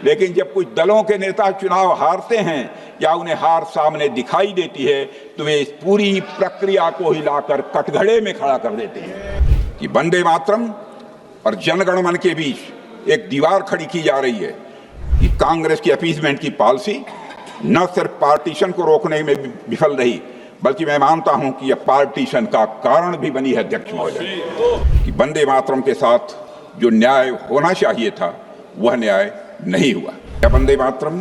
लेकिन जब कुछ दलों के नेता चुनाव हारते हैं या उन्हें हार सामने दिखाई देती है तो वे इस पूरी प्रक्रिया को हिलाकर कटघरे में खड़ा कर देते हैं कि वंदे मातरम और जनगण मन के बीच एक दीवार खड़ी की जा रही है कि कांग्रेस की अपीजमेंट की पॉलिसी न सिर्फ पार्टीशन को रोकने में विफल रही बल्कि मैं मानता हूं कि यह पार्टीशन का कारण भी बनी है। अध्यक्ष महोदय, कि वंदे मातरम के साथ जो न्याय होना चाहिए था वह न्याय नहीं हुआ। यह वंदे मातरम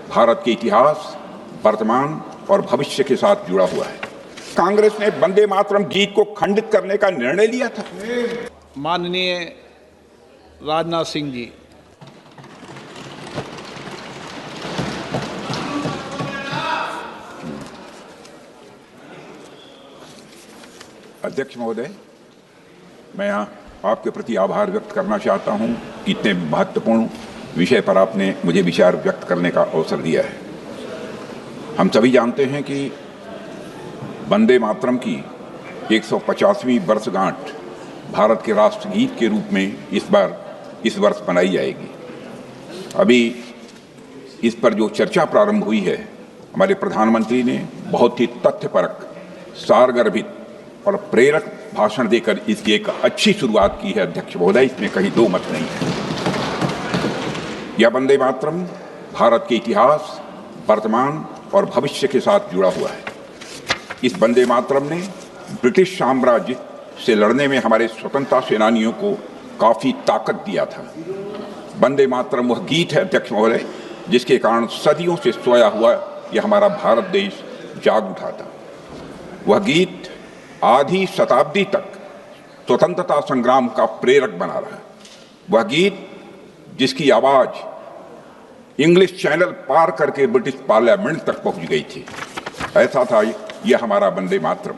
भारत के इतिहास, वर्तमान और भविष्य के साथ जुड़ा हुआ है। कांग्रेस ने वंदे मातरम गीत को खंडित करने का निर्णय लिया था। माननीय राजनाथ सिंह जी, अध्यक्ष महोदय, मैं आपके प्रति आभार व्यक्त करना चाहता हूं कि इतने महत्वपूर्ण विषय पर आपने मुझे विचार व्यक्त करने का अवसर दिया है। हम सभी जानते हैं कि वंदे मातरम की 150वीं वर्षगांठ भारत के राष्ट्रगीत के रूप में इस वर्ष मनाई जाएगी। अभी इस पर जो चर्चा प्रारंभ हुई है, हमारे प्रधानमंत्री ने बहुत ही तथ्यपरक, सारगर्भित और प्रेरक भाषण देकर इसकी एक अच्छी शुरुआत की है। अध्यक्ष महोदय, इसमें कहीं दो मत नहीं है। यह वंदे मातरम भारत के इतिहास, वर्तमान और भविष्य के साथ जुड़ा हुआ है। इस वंदे मातरम ने ब्रिटिश साम्राज्य से लड़ने में हमारे स्वतंत्रता सेनानियों को काफी ताकत दिया था। वंदे मातरम वह गीत है, अध्यक्ष महोदय, जिसके कारण सदियों से सोया हुआ यह हमारा भारत देश जाग उठा था। वह गीत आधी शताब्दी तक स्वतंत्रता संग्राम का प्रेरक बना रहा। वह गीत जिसकी आवाज इंग्लिश चैनल पार करके ब्रिटिश पार्लियामेंट तक पहुंच गई थी। ऐसा था यह हमारा वंदे मातरम।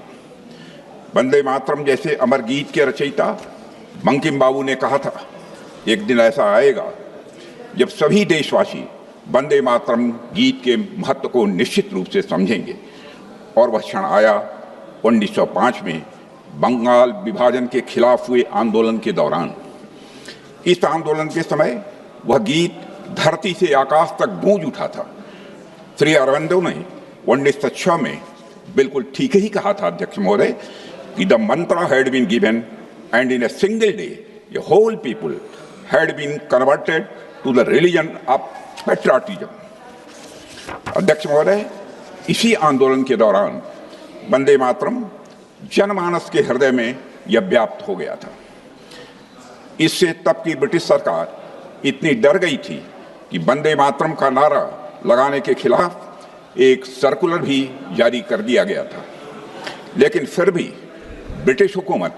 वंदे मातरम जैसे अमर गीत के रचयिता बंकिम बाबू ने कहा था, एक दिन ऐसा आएगा जब सभी देशवासी वंदे मातरम गीत के महत्व को निश्चित रूप से समझेंगे। और वह क्षण आया 1905 में बंगाल विभाजन के खिलाफ हुए आंदोलन के दौरान। इस आंदोलन के समय वह गीत धरती से आकाश तक गूंज उठा था। श्री अरविंदो ने 1906 में बिल्कुल ठीक ही कहा था, अध्यक्ष महोदय, कि the mantra had been given and in a single day the whole people had been converted to the religion of patriotism. अध्यक्ष महोदय, इसी आंदोलन के दौरान वंदे मातरम जनमानस के हृदय में यह व्याप्त हो गया था। इससे तब की ब्रिटिश सरकार इतनी डर गई थी कि वंदे मातरम का नारा लगाने के खिलाफ एक सर्कुलर भी जारी कर दिया गया था। लेकिन फिर भी ब्रिटिश हुकूमत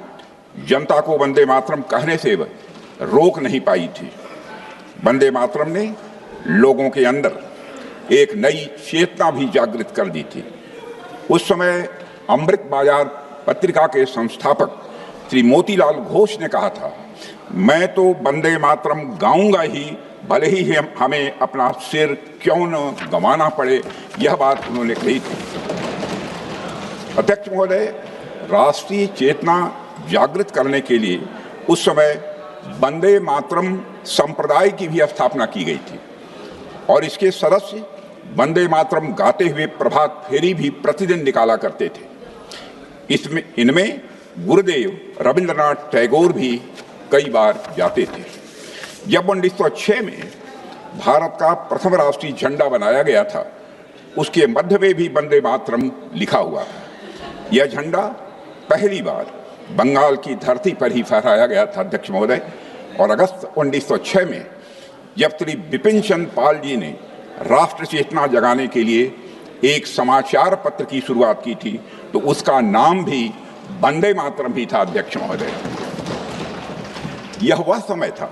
जनता को वंदे मातरम कहने से रोक नहीं पाई थी। वंदे मातरम ने लोगों के अंदर एक नई चेतना भी जागृत कर दी थी। उस समय अमृत बाजार पत्रिका के संस्थापक श्री मोतीलाल घोष ने कहा था, मैं तो वंदे मातरम गाऊंगा ही, भले ही हमें अपना सिर क्यों न गंवाना पड़े। यह बात उन्होंने कही थी। अध्यक्ष महोदय, राष्ट्रीय चेतना जागृत करने के लिए उस समय वंदे मातरम संप्रदाय की भी स्थापना की गई थी और इसके सदस्य वंदे मातरम गाते हुए प्रभात फेरी भी प्रतिदिन निकाला करते थे। इनमें गुरुदेव रविंद्रनाथ टैगोर भी कई बार जाते थे। जब 1906 में भारत का प्रथम राष्ट्रीय झंडा बनाया गया था, उसके मध्य में भी वंदे मातरम लिखा हुआ था। यह झंडा पहली बार बंगाल की धरती पर ही फहराया गया था, अध्यक्ष महोदय। और अगस्त 1906 में जब श्री बिपिन चंद्र पाल जी ने राष्ट्र चेतना जगाने के लिए एक समाचार पत्र की शुरुआत की थी, तो उसका नाम भी वंदे मातरम ही था, अध्यक्ष महोदय। यह वह समय था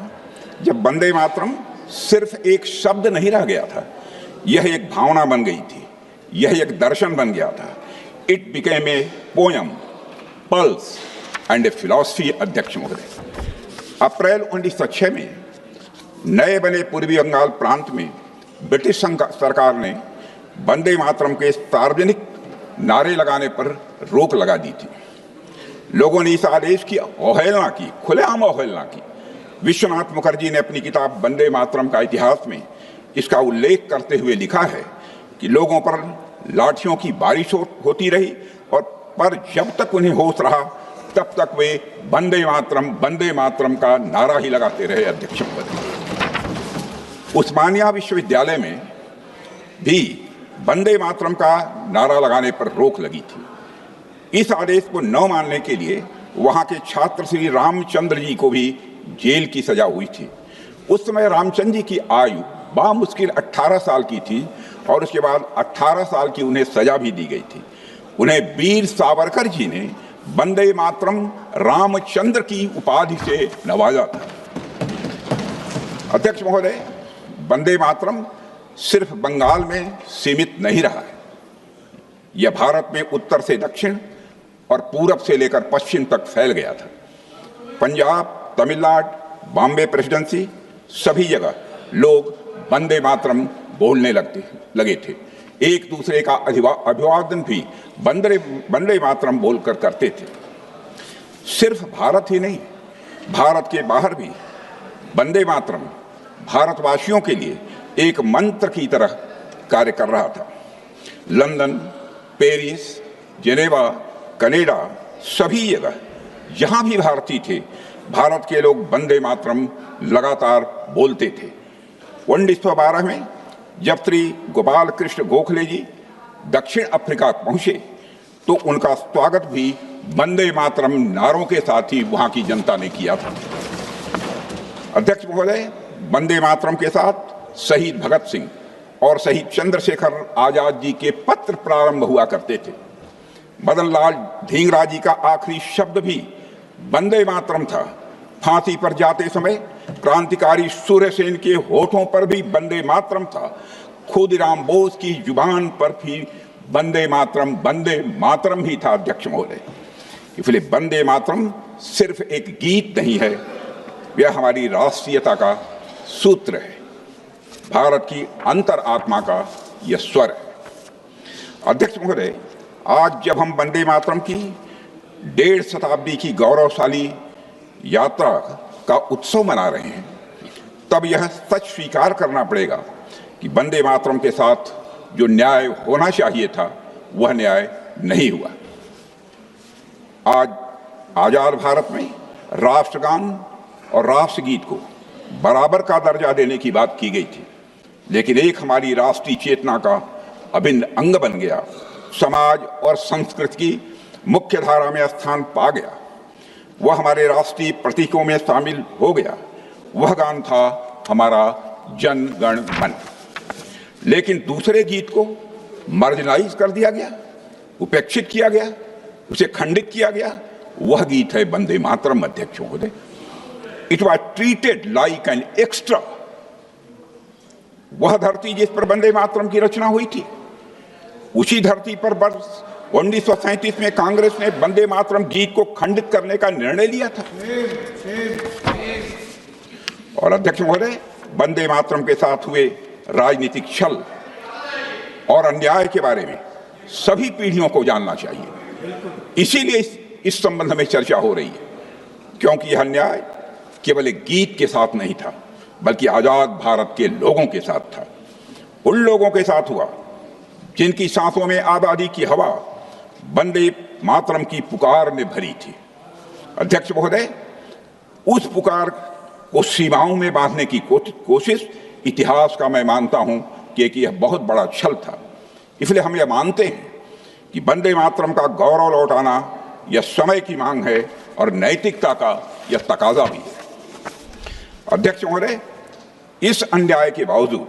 जब वंदे मातरम सिर्फ एक शब्द नहीं रह गया था, यह एक भावना बन गई थी, यह एक दर्शन बन गया था। It became a poem, pulse and A philosophy, अध्यक्ष महोदय। अप्रैल 1906 में नए बने पूर्वी बंगाल प्रांत में ब्रिटिश सरकार ने वंदे मातरम के सार्वजनिक नारे लगाने पर रोक लगा दी थी। लोगों ने इस आदेश की अवहेलना की, खुलेआम अवहेलना की। विश्वनाथ मुखर्जी ने अपनी किताब वंदे मातरम का इतिहास में इसका उल्लेख करते हुए लिखा है कि लोगों पर लाठियों की बारिश होती रही और पर जब तक उन्हें होश रहा तब तक वे वंदे मातरम का नारा ही लगाते रहे। अध्यक्ष महोदय, उस्मानिया विश्वविद्यालय में भी वंदे मातरम का नारा लगाने पर रोक लगी थी। इस आदेश को न मानने के लिए वहां के छात्र श्री रामचंद्र जी को भी जेल की सजा हुई थी। उस समय रामचंद्र जी की आयु बामुश्किल 18 साल की थी और उसके बाद 18 साल की उन्हें सजा भी दी गई थी। उन्हें वीर सावरकर जी ने वंदे मातरम रामचंद्र की उपाधि से नवाजा था। अध्यक्ष महोदय, वंदे मातरम सिर्फ बंगाल में सीमित नहीं रहा है। यह भारत में उत्तर से दक्षिण और पूरब से लेकर पश्चिम तक फैल गया था। पंजाब, तमिलनाडु, बॉम्बे प्रेसिडेंसी, सभी जगह लोग वंदे मातरम बोलने लगे थे। एक दूसरे का अभिवादन भी वंदे मातरम बोलकर करते थे। सिर्फ भारत ही नहीं, भारत के बाहर भी वंदे मातरम भारतवासियों के लिए एक मंत्र की तरह कार्य कर रहा था। लंदन, पेरिस, जेनेवा, कनाडा, सभी जगह जहां भी भारतीय थे, भारत के लोग वंदे मातरम लगातार बोलते थे। 1912 में जब श्री गोपाल कृष्ण गोखले जी दक्षिण अफ्रीका पहुंचे तो उनका स्वागत भी वंदे मातरम नारों के साथ ही वहां की जनता ने किया था। अध्यक्ष महोदय, वंदे मातरम के साथ शहीद भगत सिंह और शहीद चंद्रशेखर आजाद जी के पत्र प्रारंभ हुआ करते थे। मदन लाल ढींगरा जी का आखिरी शब्द भी वंदे मातरम था। फांसी पर जाते समय क्रांतिकारी सूर्यसेन के होठों पर भी वंदे मातरम था। खुदीराम बोस की जुबान पर भी वंदे मातरम ही था। अध्यक्ष महोदय, इसलिए वंदे मातरम सिर्फ एक गीत नहीं है, यह हमारी राष्ट्रीयता का सूत्र है, भारत की अंतर आत्मा का यह स्वर है। अध्यक्ष महोदय, आज जब हम वंदे मातरम की 1.5 शताब्दी की गौरवशाली यात्रा का उत्सव मना रहे हैं, तब यह सच स्वीकार करना पड़ेगा कि वंदे मातरम के साथ जो न्याय होना चाहिए था वह न्याय नहीं हुआ। आज आजाद भारत में राष्ट्रगान और राष्ट्रगीत को बराबर का दर्जा देने की बात की गई थी, लेकिन एक हमारी राष्ट्रीय चेतना का अभिन्न अंग बन गया, समाज और संस्कृति की मुख्य धारा में स्थान पा गया, वह हमारे राष्ट्रीय प्रतीकों में शामिल हो गया। वह गान था हमारा जन गण मन। लेकिन दूसरे गीत को मार्जिनाइज कर दिया गया, उपेक्षित किया गया, उसे खंडित किया गया। वह गीत है वंदे मातरम। अध्यक्ष महोदय, it was treated like an extra. वह धरती जिस पर वंदे मातरम की रचना हुई थी, उसी धरती पर वर्ष 1937 में कांग्रेस ने वंदे मातरम गीत को खंडित करने का निर्णय लिया था। और अध्यक्ष महोदय, वंदे मातरम के साथ हुए राजनीतिक छल और अन्याय के बारे में सभी पीढ़ियों को जानना चाहिए। इसीलिए इस संबंध में चर्चा हो रही है, क्योंकि यह अन्याय केवल एक गीत के साथ नहीं था, बल्कि आजाद भारत के लोगों के साथ था। उन लोगों के साथ हुआ जिनकी सांसों में आजादी की हवा वंदे मातरम की पुकार ने भरी थी। अध्यक्ष महोदय, उस पुकार को सीमाओं में बांधने की कोशिश इतिहास का मैं मानता हूं कि यह बहुत बड़ा छल था। इसलिए हम यह मानते हैं कि वंदे मातरम का गौरव लौटाना यह समय की मांग है और नैतिकता का यह तकाजा भी है। अध्यक्ष महोदय, इस अन्याय के बावजूद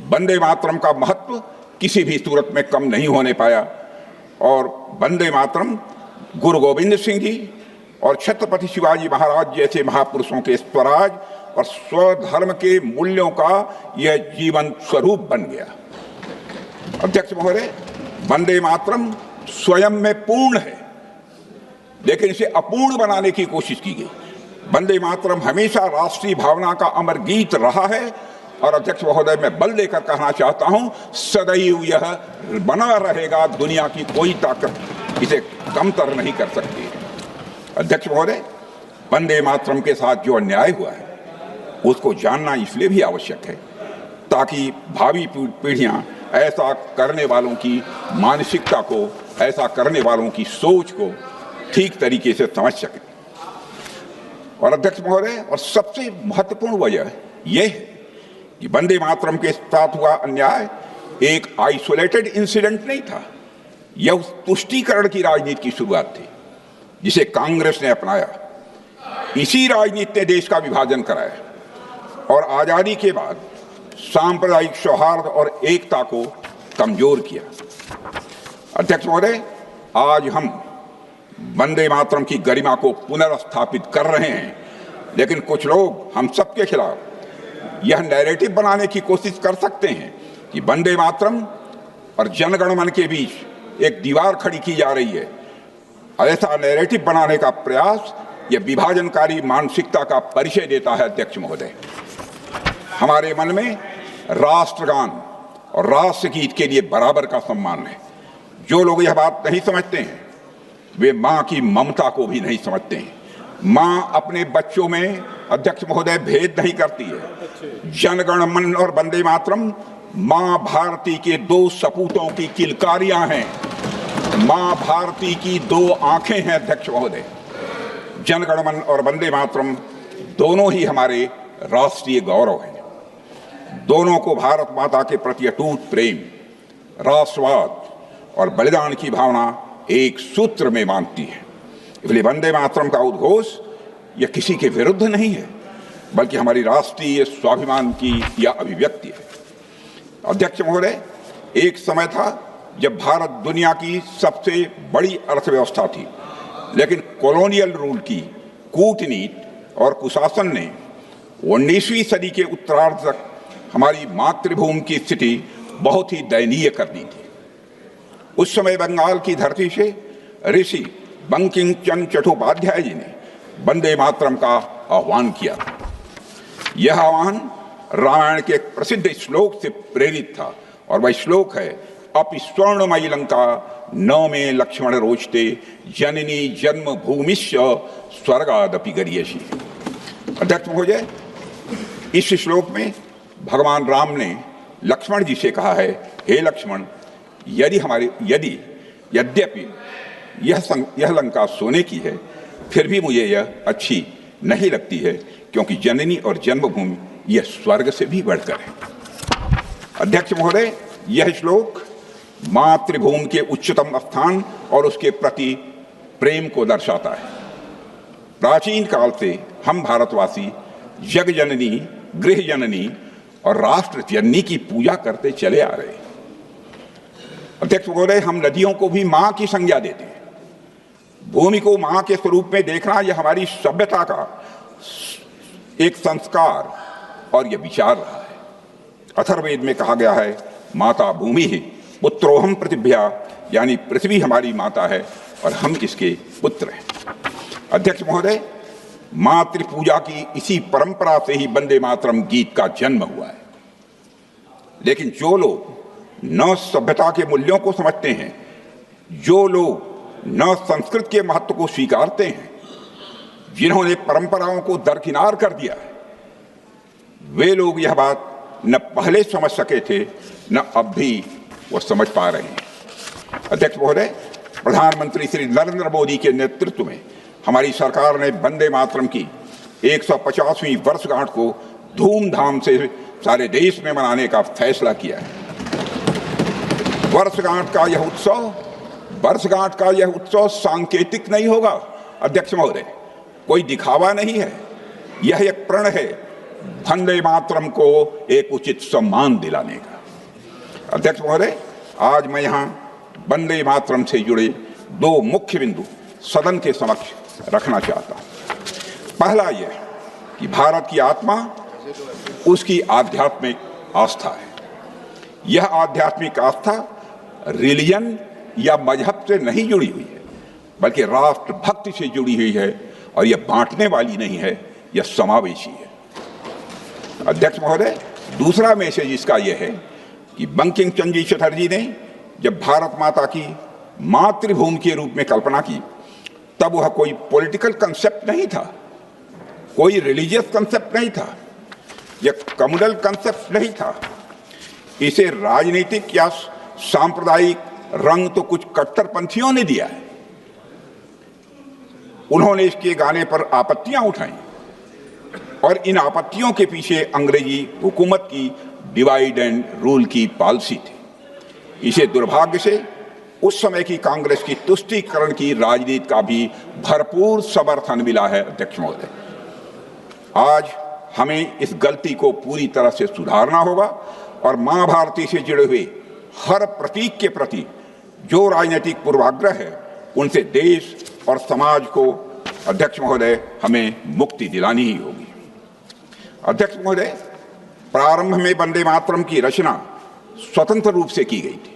वंदे मातरम का महत्व किसी भी सूरत में कम नहीं होने पाया और वंदे मातरम गुरु गोविंद सिंह जी और छत्रपति शिवाजी महाराज जैसे महापुरुषों के स्वराज और स्वधर्म के मूल्यों का यह जीवन स्वरूप बन गया। अध्यक्ष महोदय, वंदे मातरम स्वयं में पूर्ण है, लेकिन इसे अपूर्ण बनाने की कोशिश की गई। वंदे मातरम हमेशा राष्ट्रीय भावना का अमर गीत रहा है और अध्यक्ष महोदय, मैं बल देकर कहना चाहता हूं, सदैव यह बना रहेगा। दुनिया की कोई ताकत इसे कमतर नहीं कर सकती। अध्यक्ष महोदय, वंदे मातरम के साथ जो अन्याय हुआ है उसको जानना इसलिए भी आवश्यक है ताकि भावी पीढ़ियां ऐसा करने वालों की मानसिकता को, ऐसा करने वालों की सोच को ठीक तरीके से समझ सकें। और अध्यक्ष महोदय, और सबसे महत्वपूर्ण वजह यह है कि वंदे मातरम के साथ हुआ अन्याय एक आइसोलेटेड इंसिडेंट नहीं था। यह उस तुष्टीकरण की राजनीति की शुरुआत थी जिसे कांग्रेस ने अपनाया। इसी राजनीति ने देश का विभाजन कराया और आजादी के बाद सांप्रदायिक सौहार्द और एकता को कमजोर किया। अध्यक्ष महोदय, आज हम वंदे मातरम की गरिमा को पुनर्स्थापित कर रहे हैं, लेकिन कुछ लोग हम सबके खिलाफ यह नैरेटिव बनाने की कोशिश कर सकते हैं कि वंदे मातरम और जनगण मन के बीच एक दीवार खड़ी की जा रही है। ऐसा नैरेटिव बनाने का प्रयास यह विभाजनकारी मानसिकता का परिचय देता है। अध्यक्ष महोदय, हमारे मन में राष्ट्रगान और राष्ट्रगीत के लिए बराबर का सम्मान है। जो लोग यह बात नहीं समझते हैं वे मां की ममता को भी नहीं समझते हैं। मां अपने बच्चों में, अध्यक्ष महोदय, भेद नहीं करती है। जनगण मन और वंदे मातरम मां भारती के दो सपूतों की किलकारियां हैं। मां भारती की दो आंखें हैं। अध्यक्ष महोदय, जनगण मन और वंदे मातरम दोनों ही हमारे राष्ट्रीय गौरव हैं। दोनों को भारत माता के प्रति अटूट प्रेम, राष्ट्रवाद और बलिदान की भावना एक सूत्र में बांधती है। इसलिए वंदे मातरम का उद्घोष यह किसी के विरुद्ध नहीं है, बल्कि हमारी राष्ट्रीय स्वाभिमान की यह अभिव्यक्ति है। अध्यक्ष महोदय, एक समय था जब भारत दुनिया की सबसे बड़ी अर्थव्यवस्था थी, लेकिन कॉलोनियल रूल की कूटनीति और कुशासन ने 19वीं सदी के उत्तरार्ध तक हमारी मातृभूमि की स्थिति बहुत ही दयनीय कर दी थी। उस समय बंगाल की धरती से ऋषि बंकिम चंद्र चट्टोपाध्याय जी ने वंदे मातरम का आह्वान किया। यह आह्वान रामायण के एक प्रसिद्ध श्लोक से प्रेरित था और वह श्लोक है, अपि स्वर्णमयी लंका न में लक्ष्मण रोचते जननी जन्म भूमिश्च स्वर्गादपि गरीयसी। अध्यक्ष महोदय, इस श्लोक में भगवान राम ने लक्ष्मण जी से कहा है, हे लक्ष्मण, यद्यपि यह लंका सोने की है, फिर भी मुझे यह अच्छी नहीं लगती है, क्योंकि जननी और जन्मभूमि यह स्वर्ग से भी बढ़कर है। अध्यक्ष महोदय, यह श्लोक मातृभूमि के उच्चतम स्थान और उसके प्रति प्रेम को दर्शाता है। प्राचीन काल से हम भारतवासी जग जननी, गृह जननी और राष्ट्र जननी की पूजा करते चले आ रहे हैं। अध्यक्ष महोदय, हम नदियों को भी मां की संज्ञा देते हैं। भूमि को मां के स्वरूप में देखना यह हमारी सभ्यता का एक संस्कार और यह विचार रहा है। अथर्ववेद में कहा गया है, माता भूमि ही पुत्रोहम पृथिव्या, यानी पृथ्वी हमारी माता है और हम इसके पुत्र हैं। अध्यक्ष महोदय, मातृ पूजा की इसी परंपरा से ही वंदे मातरम गीत का जन्म हुआ है। लेकिन जो लोग न सभ्यता के मूल्यों को समझते हैं, जो लोग न संस्कृत के महत्व को स्वीकारते हैं, जिन्होंने परंपराओं को दरकिनार कर दिया है, वे लोग यह बात न पहले समझ सके थे, न अब भी वो समझ पा रहे हैं। अध्यक्ष महोदय, प्रधानमंत्री श्री नरेंद्र मोदी के नेतृत्व में हमारी सरकार ने वंदे मातरम की 150वीं वर्षगांठ को धूमधाम से सारे देश में मनाने का फैसला किया है। वर्षगांठ का यह उत्सव सांकेतिक नहीं होगा। अध्यक्ष महोदय, कोई दिखावा नहीं है, यह एक प्रण है वंदे मातरम को एक उचित सम्मान दिलाने का। अध्यक्ष महोदय, आज मैं यहाँ वंदे मातरम से जुड़े दो मुख्य बिंदु सदन के समक्ष रखना चाहता हूँ। पहला यह कि भारत की आत्मा उसकी आध्यात्मिक आस्था है। यह आध्यात्मिक आस्था रिलीजन या मजहब से नहीं जुड़ी हुई है, बल्कि राष्ट्र भक्ति से जुड़ी हुई है और यह बांटने वाली नहीं है, यह समावेशी है। अध्यक्ष महोदय, दूसरा मैसेज इसका यह है कि बंकिम चंद्र चटर्जी ने जब भारत माता की मातृभूमि के रूप में कल्पना की, तब वह कोई पॉलिटिकल कंसेप्ट नहीं था, कोई रिलीजियस कंसेप्ट नहीं था, यह कम्युनल कंसेप्ट नहीं था, इसे राजनीतिक या सांप्रदायिक रंग तो कुछ कट्टरपंथियों ने दिया है। उन्होंने इसके गाने पर आपत्तियां उठाई और इन आपत्तियों के पीछे अंग्रेजी हुकूमत की डिवाइड एंड रूल की पॉलिसी थी। इसे दुर्भाग्य से उस समय की कांग्रेस की तुष्टीकरण की राजनीति का भी भरपूर समर्थन मिला है। अध्यक्ष महोदय, आज हमें इस गलती को पूरी तरह से सुधारना होगा और मां भारती से जुड़े हुए हर प्रतीक के प्रति जो राजनीतिक पूर्वाग्रह है उनसे देश और समाज को, अध्यक्ष महोदय, हमें मुक्ति दिलानी ही होगी। अध्यक्ष महोदय, प्रारंभ में वंदे मातरम की रचना स्वतंत्र रूप से की गई थी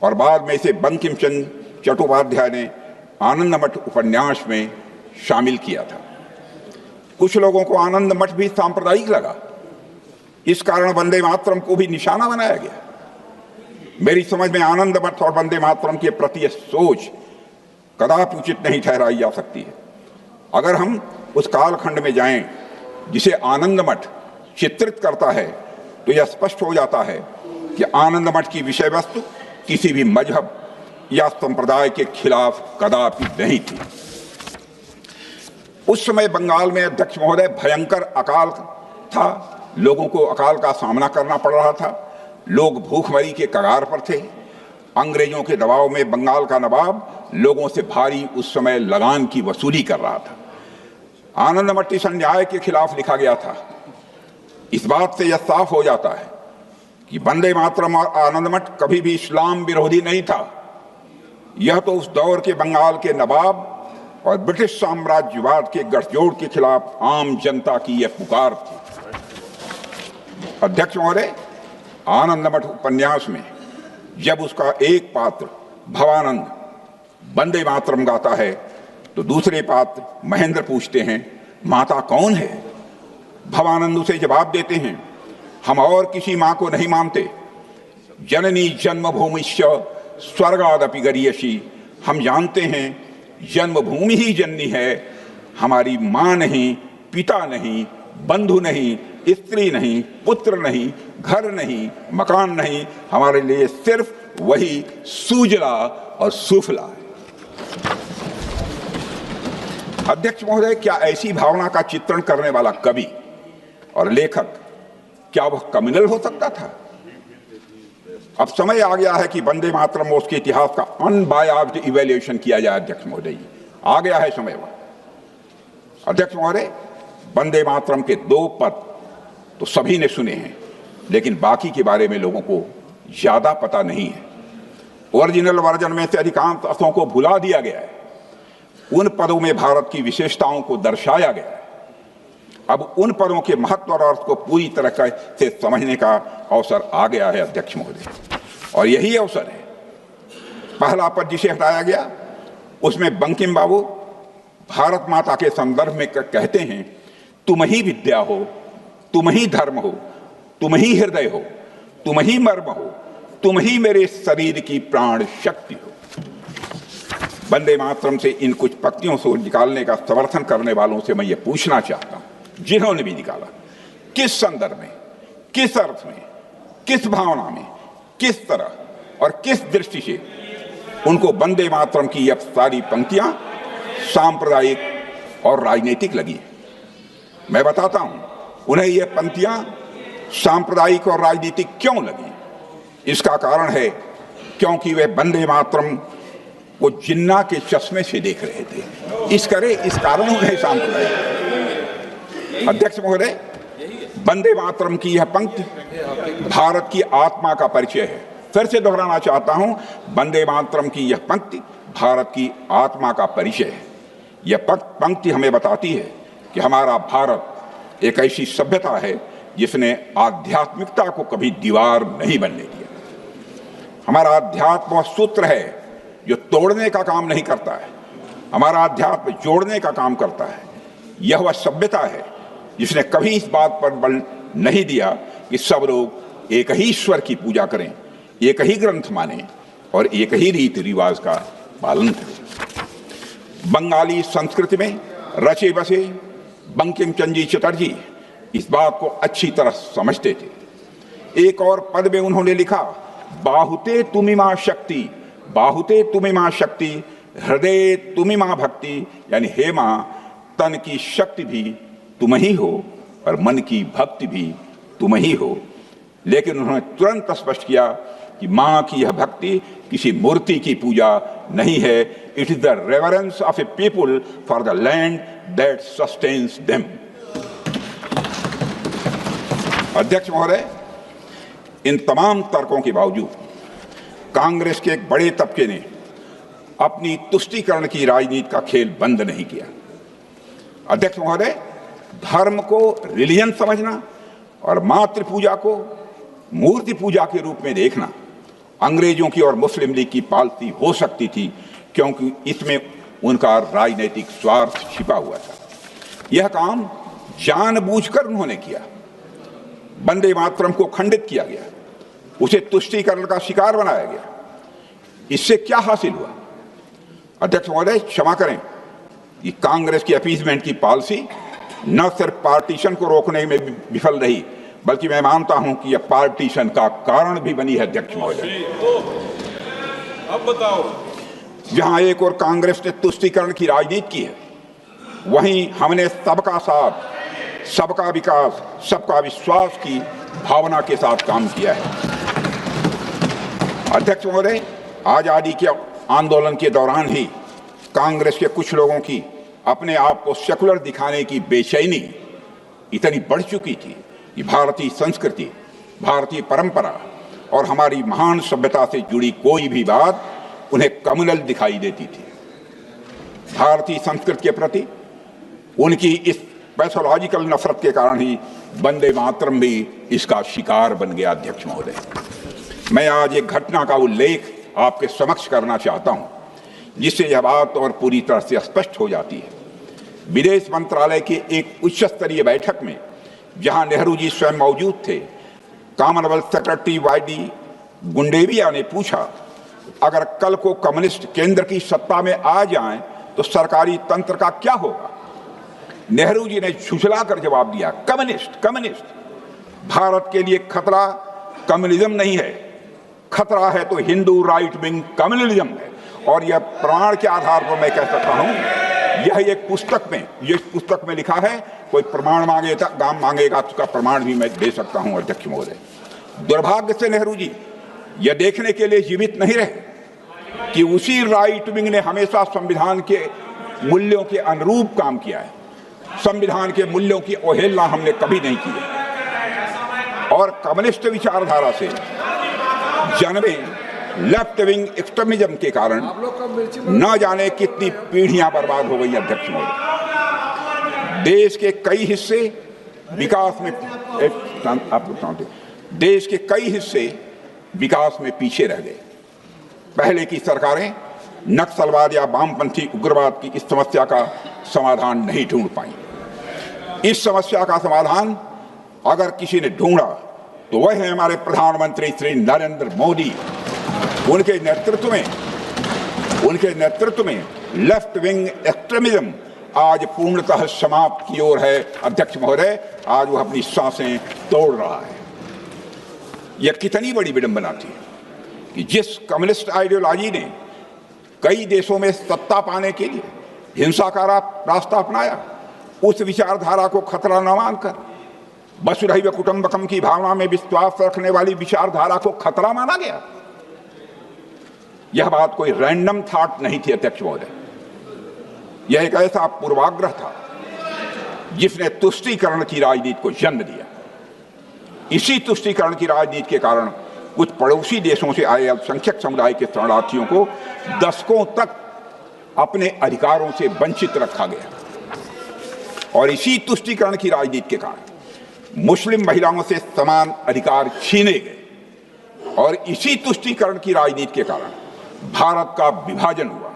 और बाद में इसे बंकिम चंद्र चट्टोपाध्याय ने आनंद मठ उपन्यास में शामिल किया था। कुछ लोगों को आनंद मठ भी सांप्रदायिक लगा, इस कारण वंदे मातरम को भी निशाना बनाया गया। मेरी समझ में आनंद मठ और वंदे मातरम के प्रति यह सोच कदापि उचित नहीं ठहराई जा सकती है। अगर हम उस कालखंड में जाएं जिसे आनंद मठ चित्रित करता है तो यह स्पष्ट हो जाता है कि आनंद मठ की विषय वस्तु किसी भी मजहब या संप्रदाय के खिलाफ कदापि नहीं थी। उस समय बंगाल में, अध्यक्ष महोदय, भयंकर अकाल था। लोगों को अकाल का सामना करना पड़ रहा था। लोग भूखमरी के कगार पर थे। अंग्रेजों के दबाव में बंगाल का नवाब लोगों से भारी उस समय लगान की वसूली कर रहा था। आनंद मठ इस अन्याय के खिलाफ लिखा गया था। इस बात से यह साफ हो जाता है कि वंदे मातरम और आनंद मठ कभी भी इस्लाम विरोधी नहीं था। यह तो उस दौर के बंगाल के नवाब और ब्रिटिश साम्राज्यवाद के गठजोड़ के खिलाफ आम जनता की यह पुकार थी। अध्यक्ष महोदय, आनंद मठ उपन्यास में जब उसका एक पात्र भवानंद वंदे मातरम गाता है तो दूसरे पात्र महेंद्र पूछते हैं, माता कौन है? भवानंद उसे जवाब देते हैं, हम और किसी मां को नहीं मानते। जननी जन्मभूमिश्च स्वर्गादपि गरीयसी। हम जानते हैं जन्मभूमि ही जननी है, हमारी मां नहीं, पिता नहीं, बंधु नहीं, स्त्री नहीं, पुत्र नहीं, घर नहीं, मकान नहीं, हमारे लिए सिर्फ वही सुजला और सुफला है। अध्यक्ष महोदय, क्या ऐसी भावना का चित्रण करने वाला कवि और लेखक, क्या वह कम्युनल हो सकता था? अब समय आ गया है कि वंदे मातरम और उसके इतिहास का अनबायास्ड इवैल्यूएशन किया जाए। अध्यक्ष महोदय, आ गया है समय वह। अध्यक्ष महोदय, वंदे मातरम के 2 पद तो सभी ने सुने हैं, लेकिन बाकी के बारे में लोगों को ज्यादा पता नहीं है। ओरिजिनल वर्जन में से अधिकांश अर्थों को भुला दिया गया है। उन पदों में भारत की विशेषताओं को दर्शाया गया है। अब उन पदों के महत्व और अर्थ को पूरी तरह से समझने का अवसर आ गया है। अध्यक्ष महोदय, और यही अवसर है। पहला पद जिसे हटाया गया उसमें बंकिम बाबू भारत माता के संदर्भ में कहते हैं, तुम ही विद्या हो, तुम ही धर्म हो, तुम ही हृदय हो, तुम ही मर्म हो, तुम ही मेरे शरीर की प्राण शक्ति हो। वंदे मातरम से इन कुछ पंक्तियों से निकालने का समर्थन करने वालों से मैं ये पूछना चाहता हूं, जिन्होंने भी निकाला, किस संदर्भ में, किस अर्थ में, किस भावना में, किस तरह और किस दृष्टि से उनको वंदे मातरम की यह सारी पंक्तियां सांप्रदायिक और राजनीतिक लगी? मैं बताता हूं उन्हें यह पंक्तियां सांप्रदायिक और राजनीतिक क्यों लगी। इसका कारण है क्योंकि वे वंदे मातरम को जिन्ना के चश्मे से देख रहे थे। इस कारण उन्हें सांप्रदायिक। अध्यक्ष महोदय, वंदे मातरम की यह पंक्ति भारत की आत्मा का परिचय है। फिर से दोहराना चाहता हूं, वंदे मातरम की यह पंक्ति भारत की आत्मा का परिचय है। यह पंक्ति हमें बताती है कि हमारा भारत एक ऐसी सभ्यता है जिसने आध्यात्मिकता को कभी दीवार नहीं बनने दिया। हमारा अध्यात्म वह सूत्र है जो तोड़ने का काम नहीं करता है, हमारा अध्यात्म जोड़ने का काम करता है। यह वह सभ्यता है जिसने कभी इस बात पर बल नहीं दिया कि सब लोग एक ही ईश्वर की पूजा करें, एक ही ग्रंथ माने और एक ही रीति रिवाज का पालन करें। बंगाली संस्कृति में रचे बसे बंकिम चंद्र चटर्जी इस बात को अच्छी तरह समझते थे। एक और पद में उन्होंने लिखा, बाहुते तुमिमा शक्ति, बाहुते तुमिमा शक्ति, हृदय तुमिमा भक्ति, यानी हे मां, तन की शक्ति भी तुम ही हो और मन की भक्ति भी तुम ही हो। लेकिन उन्होंने तुरंत स्पष्ट किया कि मां की यह भक्ति किसी मूर्ति की पूजा नहीं है, it is the reverence of A people for the land that sustains them. अध्यक्ष महोदय, इन तमाम तर्कों के बावजूद कांग्रेस के एक बड़े तबके ने अपनी तुष्टीकरण की राजनीति का खेल बंद नहीं किया। अध्यक्ष महोदय, धर्म को रिलीजन समझना और मातृ पूजा को मूर्ति पूजा के रूप में देखना अंग्रेजों की और मुस्लिम लीग की पॉलिसी हो सकती थी, क्योंकि इसमें उनका राजनीतिक स्वार्थ छिपा हुआ था। यह काम जानबूझकर उन्होंने किया। वंदे मातरम को खंडित किया गया, उसे तुष्टीकरण का शिकार बनाया गया। इससे क्या हासिल हुआ? अध्यक्ष महोदय, क्षमा करें, कि कांग्रेस की अपीजमेंट की पॉलिसी न सिर्फ पार्टीशन को रोकने में विफल रही, बल्कि मैं मानता हूं कि यह पार्टीशन का कारण भी बनी है। अध्यक्ष महोदय, अब बताओ, जहां एक और कांग्रेस ने तुष्टीकरण की राजनीति की है, वहीं हमने सबका साथ, सबका विकास, सबका विश्वास की भावना के साथ काम किया है। अध्यक्ष महोदय, आजादी के आंदोलन के दौरान ही कांग्रेस के कुछ लोगों की अपने आप को सेकुलर दिखाने की बेचैनी इतनी बढ़ चुकी थी कि भारतीय संस्कृति, भारतीय परंपरा और हमारी महान सभ्यता से जुड़ी कोई भी बात उन्हें कम्युनल दिखाई देती थी। भारतीय संस्कृति के प्रति उनकी इस पैथोलॉजिकल नफरत के कारण ही वंदे मातरम भी इसका शिकार बन गया। अध्यक्ष महोदय, मैं आज एक घटना का उल्लेख आपके समक्ष करना चाहता हूं, जिससे यह बात और पूरी तरह से स्पष्ट हो जाती है। विदेश मंत्रालय की एक उच्च स्तरीय बैठक में, जहां नेहरू जी स्वयं मौजूद थे, कॉमनवेल्थ सेक्रेटरी वाईडी गुंडेविया ने पूछा, अगर कल को कम्युनिस्ट केंद्र की सत्ता में आ जाएं तो सरकारी तंत्र का क्या होगा? नेहरू जी ने झुठला कर जवाब दिया, कम्युनिस्ट कम्युनिस्ट। भारत के लिए खतरा कम्युनिज्म नहीं है, खतरा है तो हिंदू राइट विंग कम्युनिज्म है। और यह प्रमाण के आधार पर मैं कह सकता हूं, यह एक पुस्तक में लिखा है। कोई प्रमाण मांगेगा तो उसका प्रमाण भी मैं दे सकता हूं। अध्यक्ष महोदय, दुर्भाग्य से नेहरू जी यह देखने के लिए जीवित नहीं रहे कि उसी राइट विंग ने हमेशा संविधान के मूल्यों के अनुरूप काम किया है। संविधान के मूल्यों की अवहेलना हमने कभी नहीं की है। और कम्युनिस्ट विचारधारा से जन्मे लेफ्ट विंग एक्सट्रीमिज्म के कारण न जाने कितनी पीढ़ियां बर्बाद हो गई। अध्यक्ष महोदय, देश के कई हिस्से विकास में देश के कई हिस्से विकास में पीछे रह गए। पहले की सरकारें नक्सलवाद या वामपंथी उग्रवाद की इस समस्या का समाधान नहीं ढूंढ पाई। इस समस्या का समाधान अगर किसी ने ढूंढा तो वह है हमारे प्रधानमंत्री श्री नरेंद्र मोदी। उनके नेतृत्व में लेफ्ट विंग एक्सट्रीमिज्म आज पूर्णतः समाप्त की ओर है। अध्यक्ष महोदय, आज वह अपनी सांसें तोड़ रहा है। यह कितनी बड़ी विडंबना थी कि जिस कम्युनिस्ट आइडियोलॉजी ने कई देशों में सत्ता पाने के लिए हिंसा का रास्ता अपनाया, उस विचारधारा को खतरा न मानकर वसुधैव कुटुंबकम की भावना में विश्वास रखने वाली विचारधारा को खतरा माना गया। यह बात कोई रैंडम थॉट नहीं थी। अध्यक्ष महोदय, यह एक ऐसा पूर्वाग्रह था जिसने तुष्टीकरण की राजनीति को जन्म दिया। इसी तुष्टीकरण की राजनीति के कारण कुछ पड़ोसी देशों से आए अल्पसंख्यक समुदाय के शरणार्थियों को दशकों तक अपने अधिकारों से वंचित रखा गया। और इसी तुष्टीकरण की राजनीति के कारण मुस्लिम महिलाओं से समान अधिकार छीने गए। और इसी तुष्टीकरण की राजनीति के कारण भारत का विभाजन हुआ।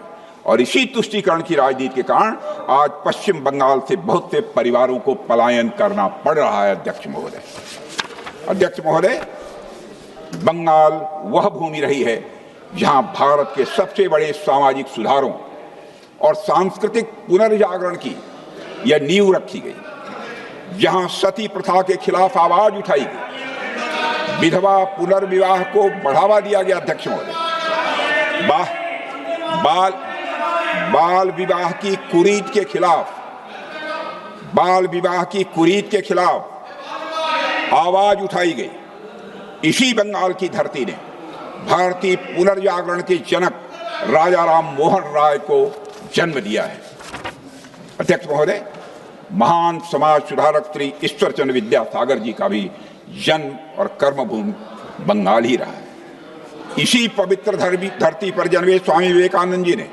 और इसी तुष्टीकरण की राजनीति के कारण आज पश्चिम बंगाल से बहुत से परिवारों को पलायन करना पड़ रहा है। अध्यक्ष महोदय, बंगाल वह भूमि रही है जहां भारत के सबसे बड़े सामाजिक सुधारों और सांस्कृतिक पुनर्जागरण की यह नींव रखी गई, जहां सती प्रथा के खिलाफ आवाज उठाई गई, विधवा पुनर्विवाह को बढ़ावा दिया गया अध्यक्ष महोदय। बाल विवाह की कुरीति के खिलाफ, बाल विवाह की कुरीति के खिलाफ आवाज उठाई गई। इसी बंगाल की धरती ने भारतीय पुनर्जागरण के जनक राजा राम मोहन राय को जन्म दिया है। अध्यक्ष महोदय, महान समाज सुधारक श्री ईश्वर चंद्र विद्यासागर जी का भी जन्म और कर्मभूमि बंगाल ही रहा है। इसी पवित्र धरती पर जन्मे स्वामी विवेकानंद जी ने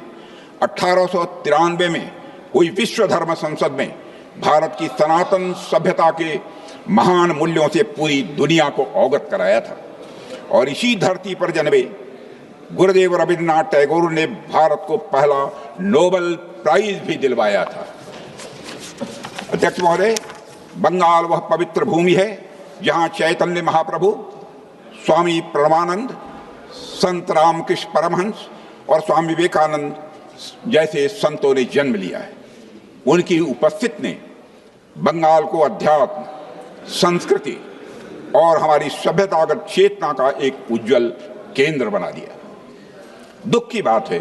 1893 में हुई विश्व धर्म संसद में भारत की सनातन सभ्यता के महान मूल्यों से पूरी दुनिया को अवगत कराया था। और इसी धरती पर जन्मे गुरुदेव रविन्द्रनाथ टैगोर ने भारत को पहला नोबेल प्राइज भी दिलवाया था। अध्यक्ष महोदय, बंगाल वह पवित्र भूमि है जहां चैतन्य महाप्रभु, स्वामी परमानंद, संत रामकृष्ण परमहंस और स्वामी विवेकानंद जैसे संतों ने जन्म लिया है। उनकी उपस्थिति ने बंगाल को अध्यात्म, संस्कृति और हमारी सभ्यतागत चेतना का एक उज्जवल केंद्र बना दिया। दुख की बात है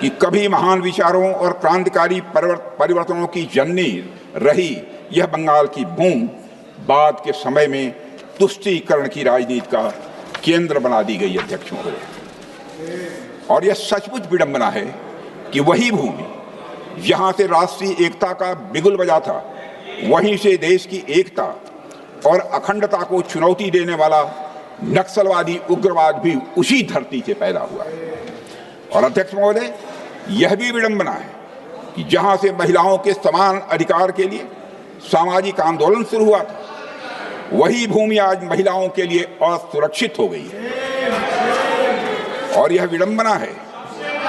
कि कभी महान विचारों और क्रांतिकारी परिवर्तनों की जननी रही यह बंगाल की भूमि बाद के समय में तुष्टीकरण की राजनीति का केंद्र बना दी गई। अध्यक्ष महोदय, और यह सचमुच विडंबना है कि वही भूमि जहां से राष्ट्रीय एकता का बिगुल बजा था, वहीं से देश की एकता और अखंडता को चुनौती देने वाला नक्सलवादी उग्रवाद भी उसी धरती से पैदा हुआ है। और अध्यक्ष महोदय, यह भी विडंबना है कि जहां से महिलाओं के समान अधिकार के लिए सामाजिक आंदोलन शुरू हुआ था, वही भूमि आज महिलाओं के लिए असुरक्षित हो गई है। और यह विडंबना है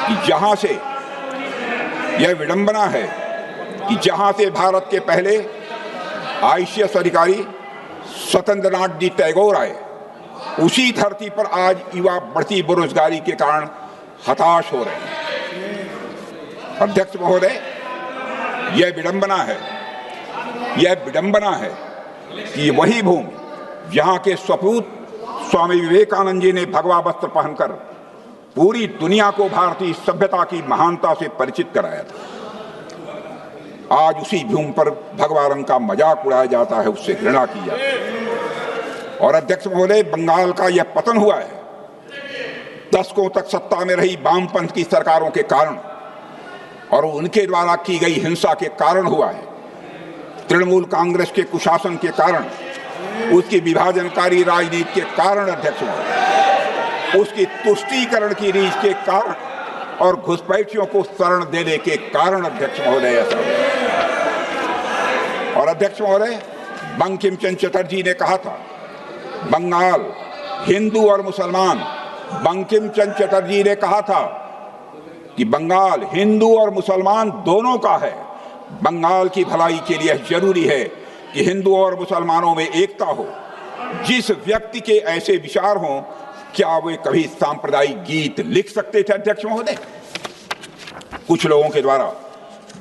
कि जहां से भारत के पहले आईसीएस अधिकारी स्वतंत्रनाथ जी टैगोर आए, उसी धरती पर आज युवा बढ़ती बेरोजगारी के कारण हताश हो रहे हैं। अध्यक्ष महोदय, यह विडंबना है कि वही भूमि जहां के सपूत स्वामी विवेकानंद जी ने भगवा वस्त्र पहनकर पूरी दुनिया को भारतीय सभ्यता की महानता से परिचित कराया था, आज उसी भूमि पर भगवा रंग का मजाक उड़ाया जाता है, उससे घृणा की जाती है। और अध्यक्ष महोदय, बंगाल का यह पतन हुआ है दशकों तक सत्ता में रही वामपंथ की सरकारों के कारण और उनके द्वारा की गई हिंसा के कारण हुआ है। तृणमूल कांग्रेस के कुशासन के कारण, उसकी विभाजनकारी राजनीति के कारण अध्यक्ष महोदय, उसकी तुष्टीकरण की रीत के कारण और घुसपैठियों को शरण देने के कारण अध्यक्ष महोदय ऐसा हुआ। और अध्यक्ष महोदय, बंकिम चंद्र चटर्जी ने कहा था, बंगाल हिंदू और मुसलमान, बंकिम चंद्र चटर्जी ने कहा था कि बंगाल हिंदू और मुसलमान दोनों का है। बंगाल की भलाई के लिए जरूरी है कि हिंदू और मुसलमानों में एकता हो। जिस व्यक्ति के ऐसे विचार हों, क्या वे कभी सांप्रदायिक गीत लिख सकते थे? अध्यक्ष महोदय, कुछ लोगों के द्वारा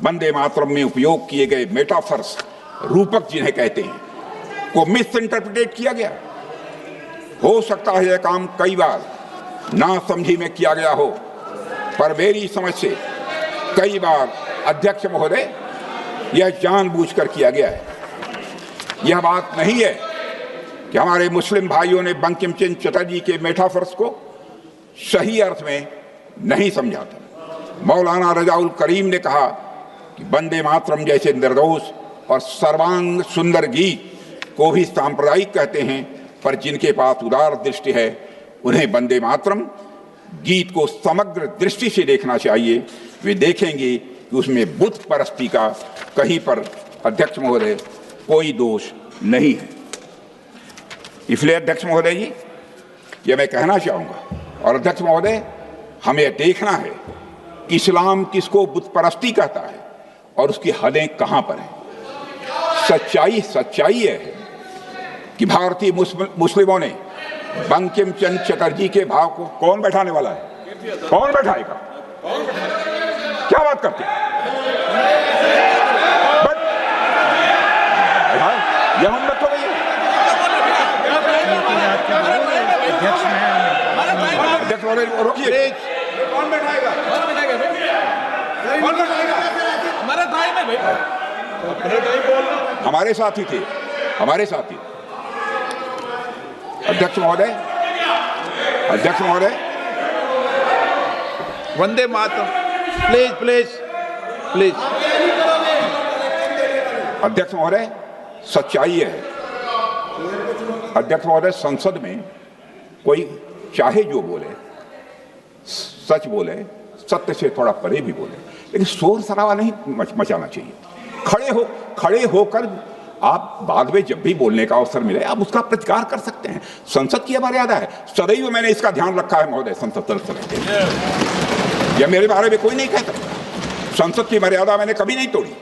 वंदे मातरम में उपयोग किए गए मेटाफर्स, रूपक जिन्हें कहते हैं, को मिस इंटरप्रिटेट किया गया। हो सकता है यह काम कई बार ना समझी में किया गया हो, पर मेरी समझ से कई बार अध्यक्ष महोदय यह जानबूझकर किया गया है। यह बात नहीं है कि हमारे मुस्लिम भाइयों ने बंकिम चंद्र चटर्जी के मेटाफर्स को सही अर्थ में नहीं समझा था। मौलाना रजाउल करीम ने कहा कि वंदे मातरम जैसे निर्दोष और सर्वांग सुंदर गीत को भी सांप्रदायिक कहते हैं, पर जिनके पास उदार दृष्टि है उन्हें वंदे मातरम गीत को समग्र दृष्टि से देखना चाहिए। वे देखेंगे कि उसमें बुत परस्ती का कहीं पर अध्यक्ष महोदय कोई दोष नहीं है। इसलिए अध्यक्ष महोदय जी, ये मैं कहना चाहूँगा, और अध्यक्ष महोदय, हमें देखना है कि इस्लाम किसको बुत परस्ती कहता है और उसकी हदें कहाँ पर हैं। सच्चाई है कि भारतीय मुस्लिमों ने बंकिम चंद्र चटर्जी के भाव को कौन बैठाने वाला है? कौन बैठाएगा? क्या बात करते हैं? यह हम मत हो गई। अध्यक्ष महोदय रोकिए। कौन बैठाएगा? हमारे भाई में भाई हमारे साथी थे, हमारे साथी। अध्यक्ष महोदय, अध्यक्ष महोदय, Vande Mataram, please please please. अध्यक्ष महोदय, सच्चाई है। अध्यक्ष महोदय, संसद में कोई चाहे जो बोले, सच बोले, सत्य से थोड़ा परे भी बोले, लेकिन शोर शराबा नहीं मचाना चाहिए। खड़े होकर आप बाद में जब भी बोलने का अवसर मिले आप उसका प्रतिकार कर सकते हैं। संसद की मर्यादा है, सदैव मैंने इसका ध्यान रखा है महोदय। संसद यह मेरे बारे में कोई नहीं कह सकता। संसद की मर्यादा मैंने कभी नहीं तोड़ी।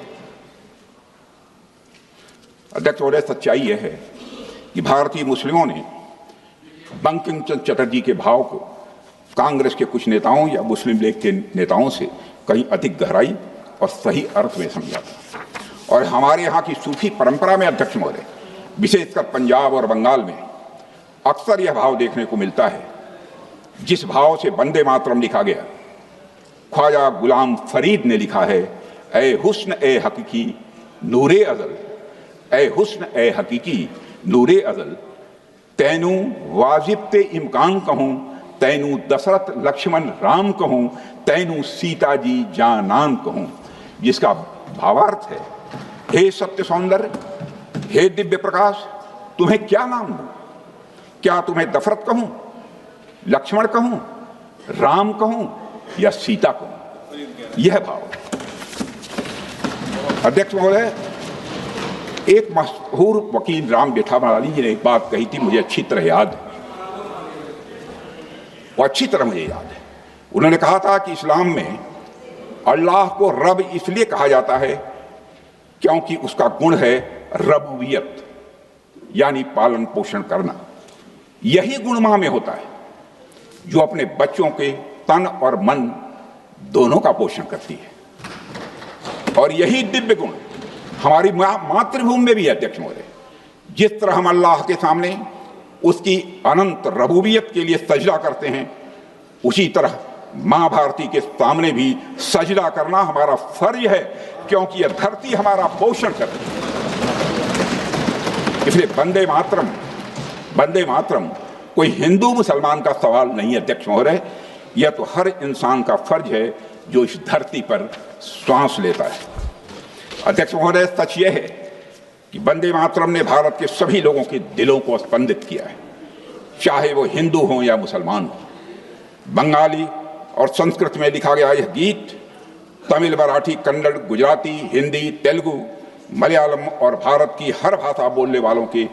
अध्यक्ष महोदय, सच्चाई यह है कि भारतीय मुस्लिमों ने बंकिम चंद्र चटर्जी के भाव को कांग्रेस के कुछ नेताओं या मुस्लिम लीग के नेताओं से कहीं अधिक गहराई और सही अर्थ में समझा था। और हमारे यहाँ की सूफी परंपरा में अध्यक्ष महोदय, विशेषकर पंजाब और बंगाल में अक्सर यह भाव देखने को मिलता है। जिस भाव से वंदे मातरम लिखा गया, ख्वाजा गुलाम फरीद ने लिखा है, ए हुस्न ए हकीकी नूरे अजल, ए हुस्न ए हकीकी नूरे अजल, तैनू वाजिब ते इमकान कहूँ, तैनू दशरथ लक्ष्मण राम कहूँ, तैनू सीता जी जानान कहूँ। जिसका भावार्थ है, हे सत्य सौंदर्य, हे दिव्य प्रकाश, तुम्हें क्या नाम दूं? क्या तुम्हें दशरथ कहूं, लक्ष्मण कहूं, राम कहूं या सीता कहूं? यह भाव। अध्यक्ष महोदय, एक मशहूर वकील राम जेठामलानी जी ने एक बात कही थी, मुझे अच्छी तरह याद है, वो अच्छी तरह मुझे याद है। उन्होंने कहा था कि इस्लाम में अल्लाह को रब इसलिए कहा जाता है क्योंकि उसका गुण है रबूबियत, यानी पालन पोषण करना। यही गुण मां में होता है जो अपने बच्चों के तन और मन दोनों का पोषण करती है। और यही दिव्य गुण हमारी मातृभूमि में भी है अध्यक्ष महोदय। जिस तरह हम अल्लाह के सामने उसकी अनंत रबूबियत के लिए सजदा करते हैं, उसी तरह मां भारती के सामने भी सजदा करना हमारा फर्ज है, क्योंकि यह धरती हमारा पोषण करती है। इसलिए वंदे मातरम, वंदे मातरम कोई हिंदू मुसलमान का सवाल नहीं है अध्यक्ष महोदय, यह तो हर इंसान का फर्ज है जो इस धरती पर श्वास लेता है। अध्यक्ष महोदय, सच यह है कि वंदे मातरम ने भारत के सभी लोगों के दिलों को स्पंदित किया है, चाहे वो हिंदू हो या मुसलमान हो। बंगाली और संस्कृत में लिखा गया यह गीत तमिल, मराठी, कन्नड़, गुजराती, हिंदी, तेलुगु, मलयालम और भारत की हर भाषा बोलने वालों के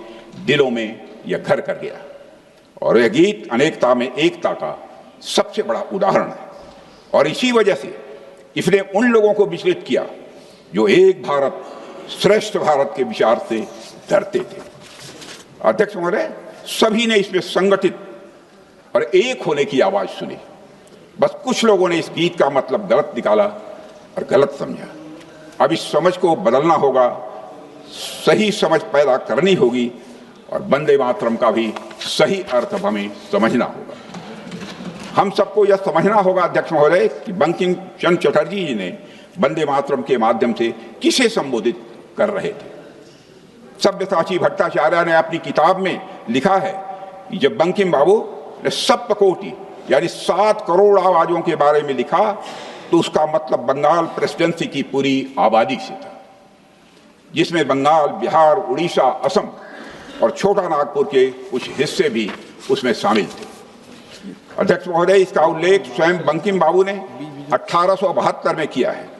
दिलों में यह घर कर गया। और यह गीत अनेकता में एकता का सबसे बड़ा उदाहरण है। और इसी वजह से इसने उन लोगों को विचलित किया जो एक भारत श्रेष्ठ भारत के विचार से डरते थे। अध्यक्ष महोदय, सभी ने इसमें संगठित और एक होने की आवाज सुनी। बस कुछ लोगों ने इस गीत का मतलब गलत निकाला और गलत समझा। अब इस समझ को बदलना होगा, सही समझ पैदा करनी होगी और वंदे मातरम का भी सही अर्थ हमें समझना होगा। हम सबको यह समझना होगा अध्यक्ष महोदय कि बंकिम चंद्र चटर्जी जी ने वंदे मातरम के माध्यम से किसे संबोधित कर रहे थे। सब्यसाची भट्टाचार्य ने अपनी किताब में लिखा है कि जब बंकिम बाबू ने सप्तकोटि यानी 7 करोड़ आवाजों के बारे में लिखा तो उसका मतलब बंगाल प्रेसिडेंसी की पूरी आबादी से था, जिसमें बंगाल, बिहार, उड़ीसा, असम और छोटा नागपुर के कुछ हिस्से भी उसमें शामिल थे। अध्यक्ष महोदय, इसका उल्लेख स्वयं बंकिम बाबू ने 1872 में किया है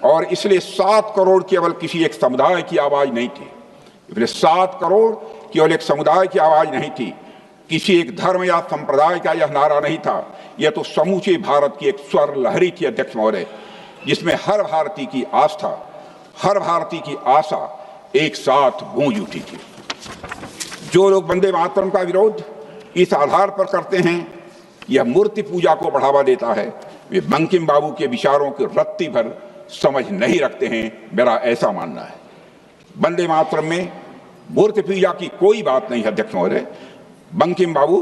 और इसलिए 7 करोड़ केवल किसी एक समुदाय की आवाज नहीं थी। इसलिए 7 करोड़ केवल एक समुदाय की आवाज नहीं थी, किसी एक धर्म या संप्रदाय का यह नारा नहीं था। यह तो समूचे भारत की एक स्वर लहरी थी अध्यक्ष महोदय, जिसमें हर भारतीय की आस्था, हर भारतीय की आशा एक साथ गूंज उठी थी। जो लोग वंदे मातरम का विरोध इस आधार पर करते हैं यह मूर्ति पूजा को बढ़ावा देता है, वे बंकिम बाबू के विचारों की रत्ती भर समझ नहीं रखते हैं, मेरा ऐसा मानना है। वंदे मातरम में मूर्ति पूजा की कोई बात नहीं है अध्यक्ष महोदय। बंकिम बाबू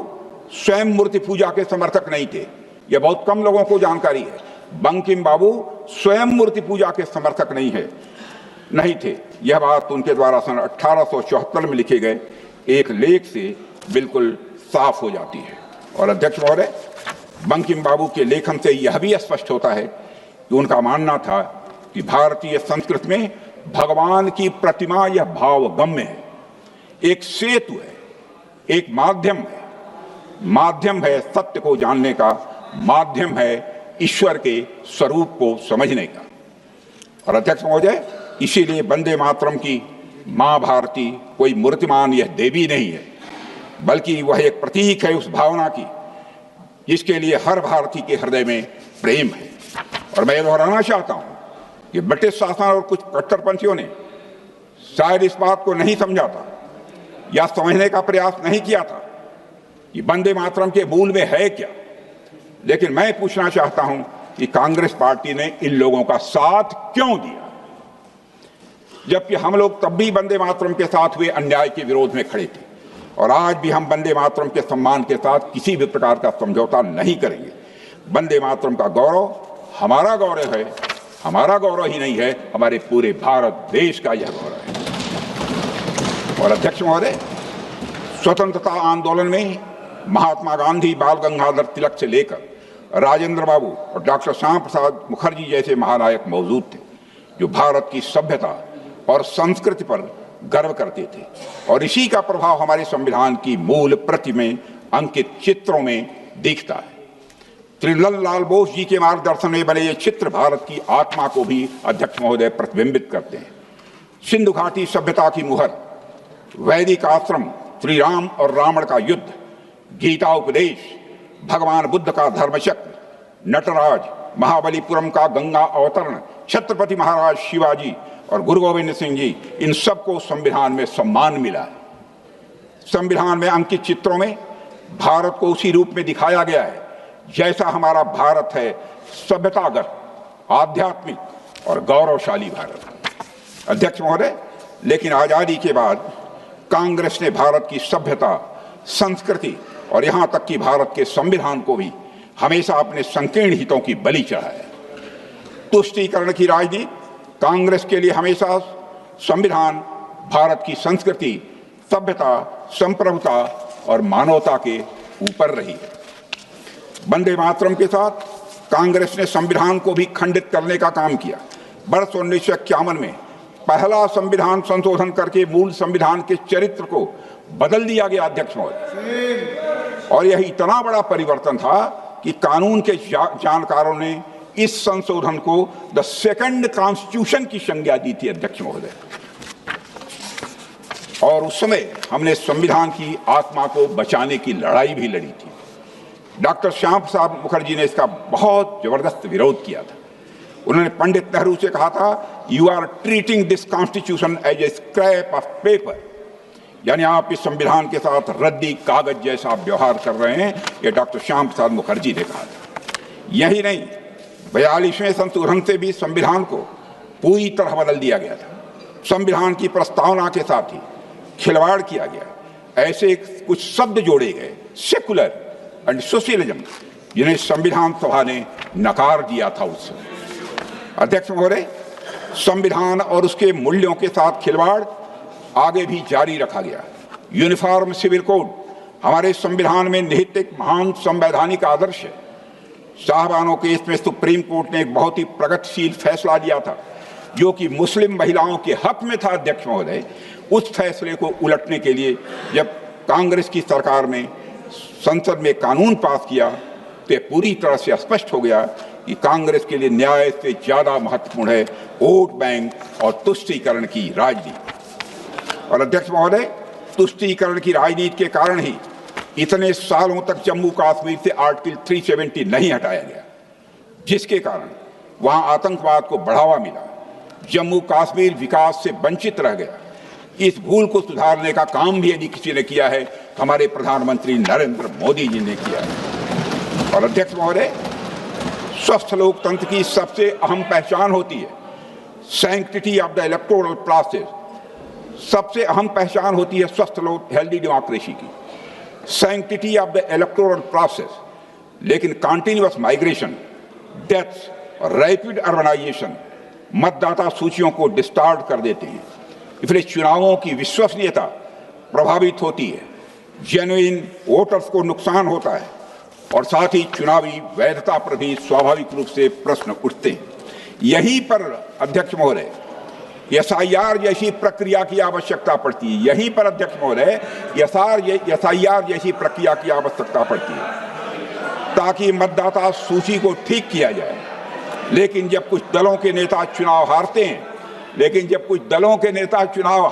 स्वयं मूर्ति पूजा के समर्थक नहीं थे। यह बहुत कम लोगों को जानकारी है। बंकिम बाबू स्वयं मूर्ति पूजा के समर्थक नहीं थे। यह बात उनके द्वारा सन 1874 में लिखे गए एक लेख से बिल्कुल साफ हो जाती है। और अध्यक्ष महोदय, बंकिम बाबू के लेखन से यह भी स्पष्ट होता है कि उनका मानना था कि भारतीय संस्कृति में भगवान की प्रतिमा यह भावगम्य है, एक सेतु है, एक माध्यम है सत्य को जानने का, माध्यम है ईश्वर के स्वरूप को समझने का। और अध्यक्ष महोदय, इसीलिए वंदे मातरम की मां भारती कोई मूर्तिमान यह देवी नहीं है, बल्कि वह एक प्रतीक है उस भावना की जिसके लिए हर भारतीय के हृदय में प्रेम है। और मैं दोहराना चाहता हूं कि ब्रिटिश शासन और कुछ कट्टरपंथियों ने शायद इस बात को नहीं समझा था या समझने का प्रयास नहीं किया था कि वंदे मातरम के मूल में है क्या। लेकिन मैं पूछना चाहता हूं कि कांग्रेस पार्टी ने इन लोगों का साथ क्यों दिया, जबकि हम लोग तब भी वंदे मातरम के साथ हुए अन्याय के विरोध में खड़े थे। और आज भी हम वंदे मातरम के सम्मान के साथ किसी भी प्रकार का समझौता नहीं करेंगे। वंदे मातरम का गौरव हमारा गौरव है, हमारा गौरव ही नहीं है, हमारे पूरे भारत देश का यह गौरव है। और अध्यक्ष महोदय, स्वतंत्रता आंदोलन में महात्मा गांधी, बाल गंगाधर तिलक से लेकर राजेंद्र बाबू और डॉक्टर श्याम प्रसाद मुखर्जी जैसे महानायक मौजूद थे, जो भारत की सभ्यता और संस्कृति पर गर्व करते थे। और इसी का प्रभाव हमारे संविधान की मूल प्रति में अंकित चित्रों में दिखता है। त्रिलल लाल बोस जी के मार्गदर्शन में बने ये चित्र भारत की आत्मा को भी अध्यक्ष महोदय प्रतिबिंबित करते हैं। सिंधु घाटी सभ्यता की मुहर, वैदिक आश्रम, श्री राम और रावण का युद्ध, गीता उपदेश, भगवान बुद्ध का धर्मचक्र, नटराज, महाबलीपुरम का गंगा अवतरण, छत्रपति महाराज शिवाजी और गुरु गोविंद सिंह जी, इन सबको संविधान में सम्मान मिला है। संविधान में अंकित चित्रों में भारत को उसी रूप में दिखाया गया है जैसा हमारा भारत है, सभ्यतागत, आध्यात्मिक और गौरवशाली भारत। अध्यक्ष महोदय, लेकिन आजादी के बाद कांग्रेस ने भारत की सभ्यता, संस्कृति और यहां तक कि भारत के संविधान को भी हमेशा अपने संकीर्ण हितों की बलि चढ़ाया। तुष्टीकरण की राजनीति कांग्रेस के लिए हमेशा संविधान, भारत की संस्कृति, सभ्यता, संप्रभुता और मानवता के ऊपर रही है। वंदे मातरम के साथ कांग्रेस ने संविधान को भी खंडित करने का काम किया। वर्ष 1951 में पहला संविधान संशोधन करके मूल संविधान के चरित्र को बदल दिया गया अध्यक्ष महोदय। और यह इतना बड़ा परिवर्तन था कि कानून के जानकारों ने इस संशोधन को द सेकंड कॉन्स्टिट्यूशन की संज्ञा दी थी अध्यक्ष महोदय। और उस समय हमने संविधान की आत्मा को बचाने की लड़ाई भी लड़ी थी। डॉक्टर श्याम प्रसाद मुखर्जी ने इसका बहुत जबरदस्त विरोध किया था। उन्होंने पंडित नेहरू से कहा था, you are treating this constitution as a scrap of paper, यानी आप इस संविधान के साथ रद्दी कागज जैसा व्यवहार कर रहे हैं। यह डॉक्टर श्याम प्रसाद मुखर्जी ने कहा था। यही नहीं, 42वें संशोधन से भी संविधान को पूरी तरह बदल दिया गया था। संविधान की प्रस्तावना के साथ ही खिलवाड़ किया गया। ऐसे कुछ शब्द जोड़े गए, सेकुलर एंड सोशलिज्म, जिन्हें संविधान सभा ने नकार दिया था उस समय। अध्यक्ष महोदय, संविधान और उसके मूल्यों के साथ खिलवाड़ आगे भी जारी रखा गया। यूनिफॉर्म सिविल कोड हमारे संविधान में निहित एक महान संवैधानिक आदर्श है। साहबानों के इसमें सुप्रीम कोर्ट ने एक बहुत ही प्रगतिशील फैसला लिया था जो कि मुस्लिम महिलाओं के हक में था। अध्यक्ष महोदय, उस फैसले को उलटने के लिए जब कांग्रेस की सरकार ने संसद में कानून पास किया तो पूरी तरह से स्पष्ट हो गया कि कांग्रेस के लिए न्याय से ज्यादा महत्वपूर्ण है वोट बैंक और तुष्टीकरण की राजनीति। और अध्यक्ष महोदय, तुष्टीकरण की राजनीति के कारण ही इतने सालों तक जम्मू कश्मीर से आर्टिकल 370 नहीं हटाया गया, जिसके कारण वहां आतंकवाद को बढ़ावा मिला, जम्मू कश्मीर विकास से वंचित रह गया। इस भूल को सुधारने का काम भी यदि किसी ने किया है, हमारे प्रधानमंत्री नरेंद्र मोदी जी ने किया है। और अध्यक्ष महोदय, स्वस्थ लोकतंत्र की सबसे अहम पहचान होती है sanctity of the electoral process. सबसे अहम पहचान होती है स्वस्थ हेल्दी डेमोक्रेसी की। Sanctity of the electoral process, लेकिन कॉन्टिन्यूअस माइग्रेशन, डेथ्स और रैपिड अर्बनाइजेशन मतदाता सूचियों को डिस्टार्ट कर देते हैं। इसलिए चुनावों की विश्वसनीयता प्रभावित होती है, जेन्युइन वोटर्स को नुकसान होता है और साथ ही चुनावी वैधता पर भी स्वाभाविक रूप से प्रश्न उठते हैं। यहीं पर अध्यक्ष महोदय एसआईआर जैसी प्रक्रिया की आवश्यकता पड़ती है। यहीं पर अध्यक्ष महोदय एसआईआर जैसी प्रक्रिया की आवश्यकता पड़ती है ताकि मतदाता सूची को ठीक किया जाए। लेकिन जब कुछ दलों के नेता चुनाव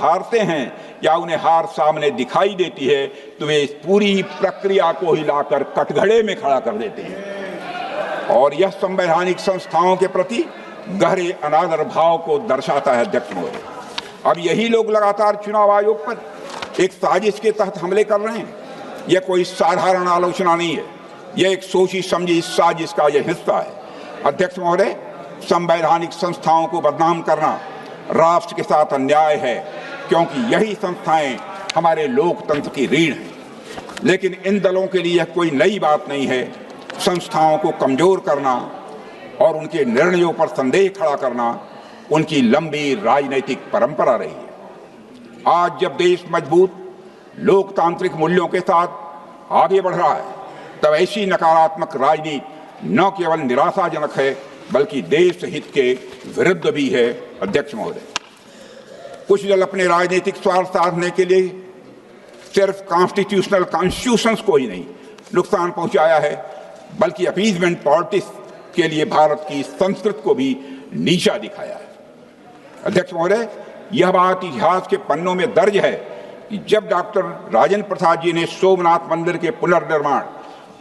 हारते हैं या उन्हें हार सामने दिखाई देती है तो वे इस पूरी प्रक्रिया को हिलाकर कटघरे में खड़ा कर देते हैं और यह संवैधानिक संस्थाओं के प्रति गहरे अनादर भाव को दर्शाता है। अध्यक्ष महोदय, अब यही लोग लगातार चुनाव आयोग पर एक साजिश के तहत हमले कर रहे हैं। यह कोई साधारण आलोचना नहीं है, यह एक सोची समझी साजिश का यह हिस्सा है। अध्यक्ष महोदय, संवैधानिक संस्थाओं को बदनाम करना राष्ट्र के साथ अन्याय है, क्योंकि यही संस्थाएं हमारे लोकतंत्र की रीढ़ हैं। लेकिन इन दलों के लिए यह कोई नई बात नहीं है। संस्थाओं को कमजोर करना और उनके निर्णयों पर संदेह खड़ा करना उनकी लंबी राजनीतिक परंपरा रही है। आज जब देश मजबूत लोकतांत्रिक मूल्यों के साथ आगे बढ़ रहा है, तब ऐसी नकारात्मक राजनीति न केवल निराशाजनक है बल्कि देश हित के विरुद्ध भी है। अध्यक्ष महोदय, कुछ दल अपने राजनीतिक स्वार्थ साधने के लिए सिर्फ कॉन्स्टिट्यूशंस को ही नहीं नुकसान पहुंचाया है, बल्कि अपीजमेंट पॉलिटिक्स के लिए भारत की संस्कृति को भी नीचा दिखाया है। अध्यक्ष महोदय, यह बात इतिहास के पन्नों में दर्ज है कि जब डॉक्टर राजेंद्र प्रसाद जी ने सोमनाथ मंदिर के पुनर्निर्माण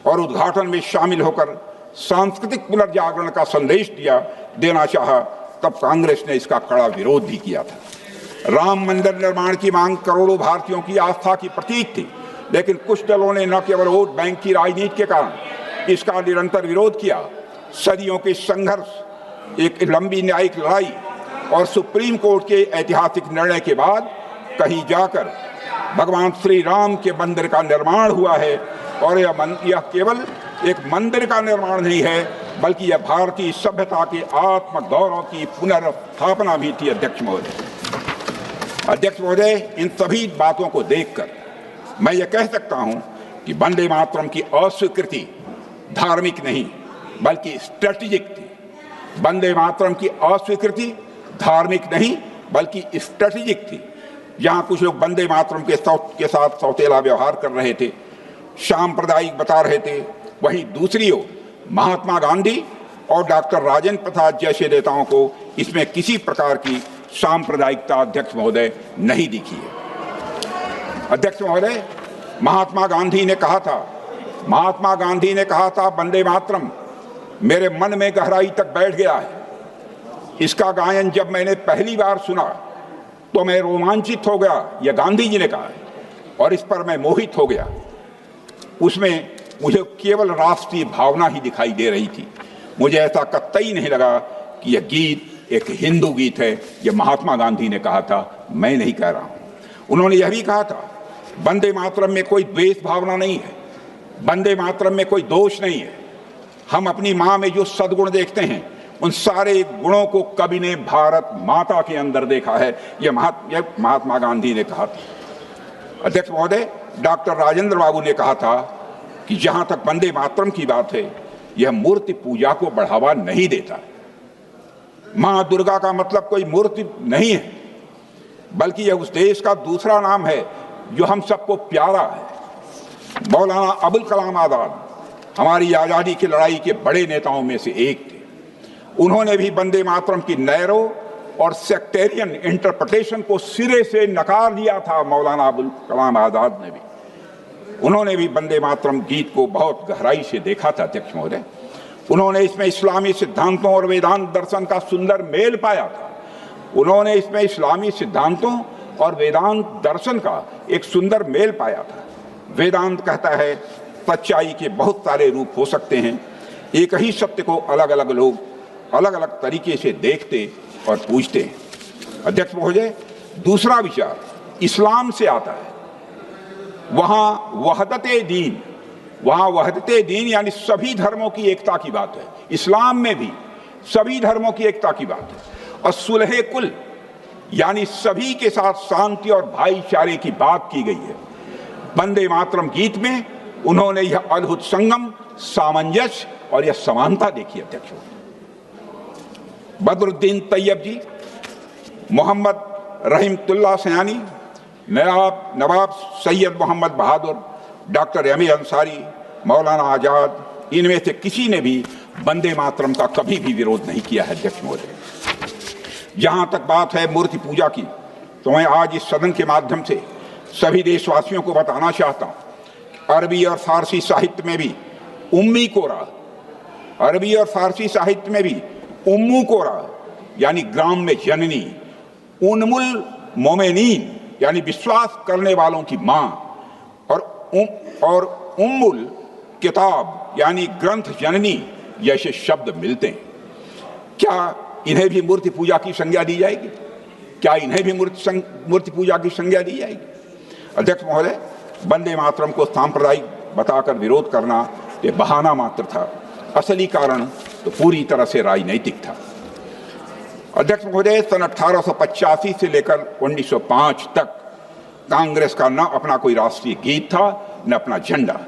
और उद्घाटन में शामिल होकर सांस्कृतिक पुनर्जागरण का संदेश देना चाहा, तब कांग्रेस ने इसका कड़ा विरोध भी किया था। राम मंदिर निर्माण की मांग करोड़ों भारतीयों की आस्था की प्रतीक थी, लेकिन कुछ दलों ने न केवल वोट बैंक की राजनीति के कारण इसका निरंतर विरोध किया, सदियों के संघर्ष, एक लंबी न्यायिक लड़ाई और सुप्रीम कोर्ट के ऐतिहासिक निर्णय के बाद कहीं जाकर भगवान श्री राम के मंदिर का निर्माण हुआ है। और यह केवल एक मंदिर का निर्माण नहीं है, बल्कि यह भारतीय सभ्यता के आत्मगौरव की पुनर्स्थापना भी थी। अध्यक्ष महोदय, इन सभी बातों को देखकर मैं ये कह सकता हूं कि वंदे मातरम की अस्वीकृति धार्मिक नहीं बल्कि स्ट्रेटेजिक थी। वंदे मातरम की अस्वीकृति धार्मिक नहीं बल्कि स्ट्रेटेजिक थी। जहां कुछ लोग वंदे मातरम के साथ सौतेला व्यवहार कर रहे थे, सांप्रदायिक बता रहे थे, वहीं दूसरी ओर महात्मा गांधी और डॉक्टर राजेंद्र प्रसाद जैसे नेताओं को इसमें किसी प्रकार की सांप्रदायिकता अध्यक्ष महोदय नहीं दिखी है। अध्यक्ष महोदय, महात्मा गांधी ने कहा था वंदे मातरम मेरे मन में गहराई तक बैठ गया है। इसका गायन जब मैंने पहली बार सुना तो मैं रोमांचित हो गया, यह गांधी जी ने कहा, और इस पर मैं मोहित हो गया। उसमें मुझे केवल राष्ट्रीय भावना ही दिखाई दे रही थी। मुझे ऐसा कतई नहीं लगा कि यह गीत एक हिंदू गीत है। यह महात्मा गांधी ने कहा था, मैं नहीं कह रहा हूं। उन्होंने यह भी कहा था वंदे मातरम में कोई द्वेष भावना नहीं है, वंदे मातरम में कोई दोष नहीं है। हम अपनी माँ में जो सद्गुण देखते हैं उन सारे गुणों को कवि ने भारत माता के अंदर देखा है। यह महात्मा गांधी ने कहा था। अध्यक्ष महोदय, डॉक्टर राजेंद्र बाबू ने कहा था कि जहां तक वंदे मातरम की बात है, यह मूर्ति पूजा को बढ़ावा नहीं देता। मां दुर्गा का मतलब कोई मूर्ति नहीं है, बल्कि यह उस देश का दूसरा नाम है जो हम सबको प्यारा है। मौलाना अबुल कलाम आजाद हमारी आजादी की लड़ाई के बड़े नेताओं में से एक थे। उन्होंने भी वंदे मातरम की नैरो और सेक्टेरियन इंटरप्रिटेशन को सिरे से नकार दिया था। मौलाना अबुल कलाम आजाद ने भी, उन्होंने भी वंदे मातरम गीत को बहुत गहराई से देखा था। अध्यक्ष महोदय, उन्होंने इसमें इस्लामी सिद्धांतों और वेदांत दर्शन का सुंदर मेल पाया था। उन्होंने इसमें इस्लामी सिद्धांतों और वेदांत दर्शन का एक सुंदर मेल पाया था। वेदांत कहता है सच्चाई के बहुत सारे रूप हो सकते हैं, एक ही सत्य को अलग अलग लोग अलग अलग तरीके से देखते और पूछते हैं। अध्यक्ष महोदय, दूसरा विचार इस्लाम से आता है। वहां वहदते दीन यानी सभी धर्मों की एकता की बात है। इस्लाम में भी सभी धर्मों की एकता की बात है। और सुलह कुल यानी सभी के साथ शांति और भाईचारे की बात की गई है। वंदे मातरम गीत में उन्होंने यह अद्भुत संगम, सामंजस्य और यह समानता देखी। अध्यक्ष बदरुद्दीन तैयब जी, मोहम्मद रहीमतुल्लाह सयानी, नवाब सैयद मोहम्मद बहादुर, doctor M A Ansari, Maulana Azad, इनमें से किसी ने भी वंदे मातरम का कभी भी विरोध नहीं किया है। अध्यक्ष महोदय, जहां तक बात है मूर्ति पूजा की, तो मैं आज इस सदन के माध्यम से सभी देशवासियों को बताना चाहता हूं, अरबी और फारसी साहित्य में भी उम्मी कोरा, अरबी और फारसी साहित्य में भी उम्मू कोरा यानी ग्राम में जननी, उन्मुल मोमेनीन यानी विश्वास करने वालों की मां, और उम्मुल किताब यानी ग्रंथ जननी जैसे शब्द मिलते हैं। क्या इन्हें भी मूर्ति पूजा की संज्ञा दी जाएगी? क्या इन्हें भी मूर्ति पूजा की संज्ञा दी जाएगी? अध्यक्ष महोदय, वंदे मातरम को सांप्रदायिक बताकर विरोध करना ये बहाना मात्र था, असली कारण तो पूरी तरह से राजनैतिक था। अध्यक्ष महोदय, सन 1885 से लेकर 1905 तक कांग्रेस का न अपना कोई राष्ट्रीय गीत था न अपना झंडा,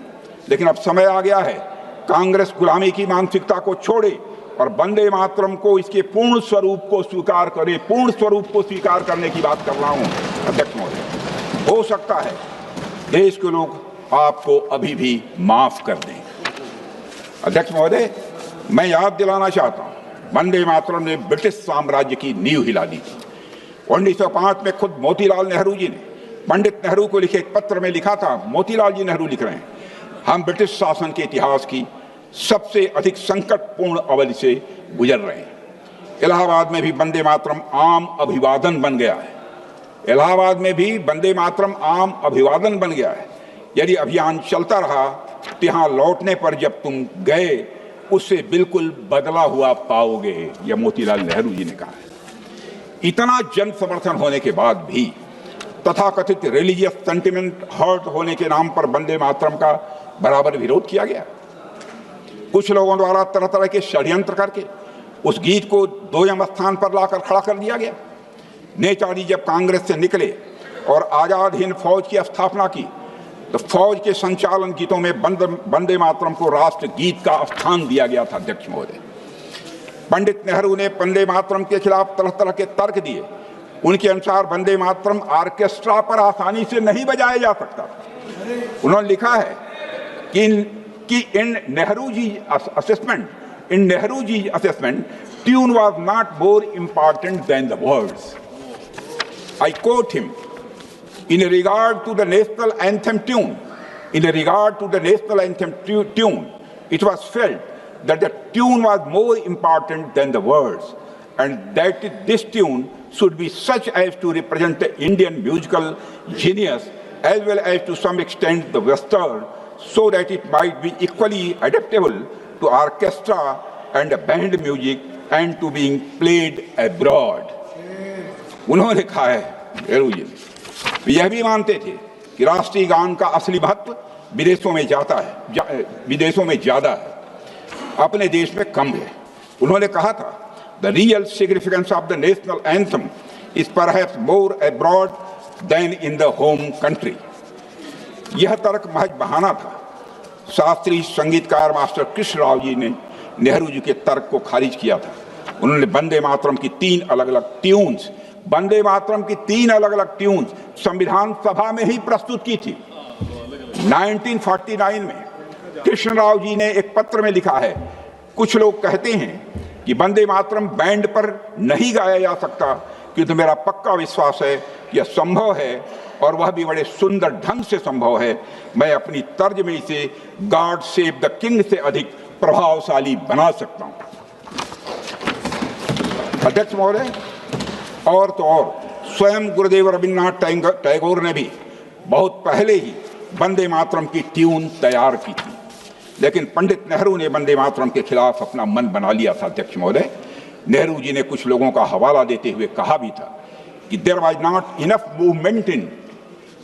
लेकिन अब समय आ गया है कांग्रेस गुलामी की मानसिकता को छोड़े और वंदे मातरम को इसके पूर्ण स्वरूप को स्वीकार करे। पूर्ण स्वरूप को स्वीकार करने की बात कर रहा हूं। अध्यक्ष महोदय, हो सकता है देश के लोग आपको अभी भी माफ कर दें। अध्यक्ष महोदय, मैं याद दिलाना चाहता हूं, वंदे मातरम ने ब्रिटिश साम्राज्य की नींव हिला दी थी। 1905 में खुद मोतीलाल नेहरू जी ने पंडित नेहरू को लिखे एक पत्र में लिखा था, मोतीलाल जी नेहरू लिख रहे हैं, हम ब्रिटिश शासन के इतिहास की सबसे अधिक संकटपूर्ण अवधि से गुजर रहे हैं। इलाहाबाद में भी वंदे मातरम आम अभिवादन बन गया है। इलाहाबाद में भी वंदे मातरम आम अभिवादन बन गया है। यदि अभियान चलता रहा तो यहां लौटने पर जब तुम गए उससे बिल्कुल बदला हुआ पाओगे, यह मोतीलाल नेहरू जी ने कहा है। इतना जन समर्थन होने के बाद भी तथाकथित रिलीजियस सेंटिमेंट हर्ट होने के नाम पर वंदे मातरम का बराबर विरोध किया गया। कुछ लोगों द्वारा तरह तरह के षड्यंत्र करके उस गीत को 2वें स्थान पर लाकर खड़ा कर दिया गया। नेताजी जब कांग्रेस से निकले और आजाद हिंद फौज की स्थापना की तो फौज के संचालन गीतों में वंदे मातरम को राष्ट्र गीत का स्थान दिया गया था। अध्यक्ष महोदय, पंडित नेहरू ने वंदे मातरम के खिलाफ तरह तरह के तर्क दिए। उनके अनुसार वंदे मातरम ऑर्केस्ट्रा पर आसानी से नहीं बजाया जा सकता। उन्होंने लिखा है कि in Nehru ji assessment tune was not more important than the words. I quote him, in regard to the national anthem tune, it was felt that the tune was more important than the words, and that this tune should be such as to represent the Indian musical genius as well as to some extent the Western, so that it might be equally adaptable to orchestra and band music and to being played abroad. उन्होंने कहा है नेहरू जी यह भी मानते थे कि राष्ट्रीय गान का असली महत्व विदेशों में ज्यादा है, अपने देश में कम है। उन्होंने कहा था, the real significance of the national anthem is perhaps more abroad than in the home country. यह तर्क महज बहाना था। शास्त्रीय संगीतकार मास्टर कृष्ण राव जी ने नेहरू जी के तर्क को खारिज किया था। उन्होंने वंदे मातरम की 3 अलग अलग ट्यून्स संविधान सभा में ही प्रस्तुत की थी। 1949 में कृष्ण राव जी ने एक पत्र में लिखा है, कुछ लोग कहते हैं कि वंदे मातरम बैंड पर नहीं गाया जा सकता, किंतु मेरा पक्का विश्वास है कि यह संभव है और वह भी बड़े सुंदर ढंग से संभव है। मैं अपनी तर्ज में इसे गॉड सेव द किंग से अधिक प्रभावशाली बना सकता हूं। अध्यक्ष महोदय, और तो और स्वयं गुरुदेव रविन्द्रनाथ टैगोर ने भी बहुत पहले ही वंदे मातरम की ट्यून तैयार की थी, लेकिन पंडित नेहरू ने वंदे मातरम के खिलाफ अपना मन बना लिया था। अध्यक्ष महोदय, नेहरू जी ने कुछ लोगों का हवाला देते हुए कहा भी था कि there was not enough movement in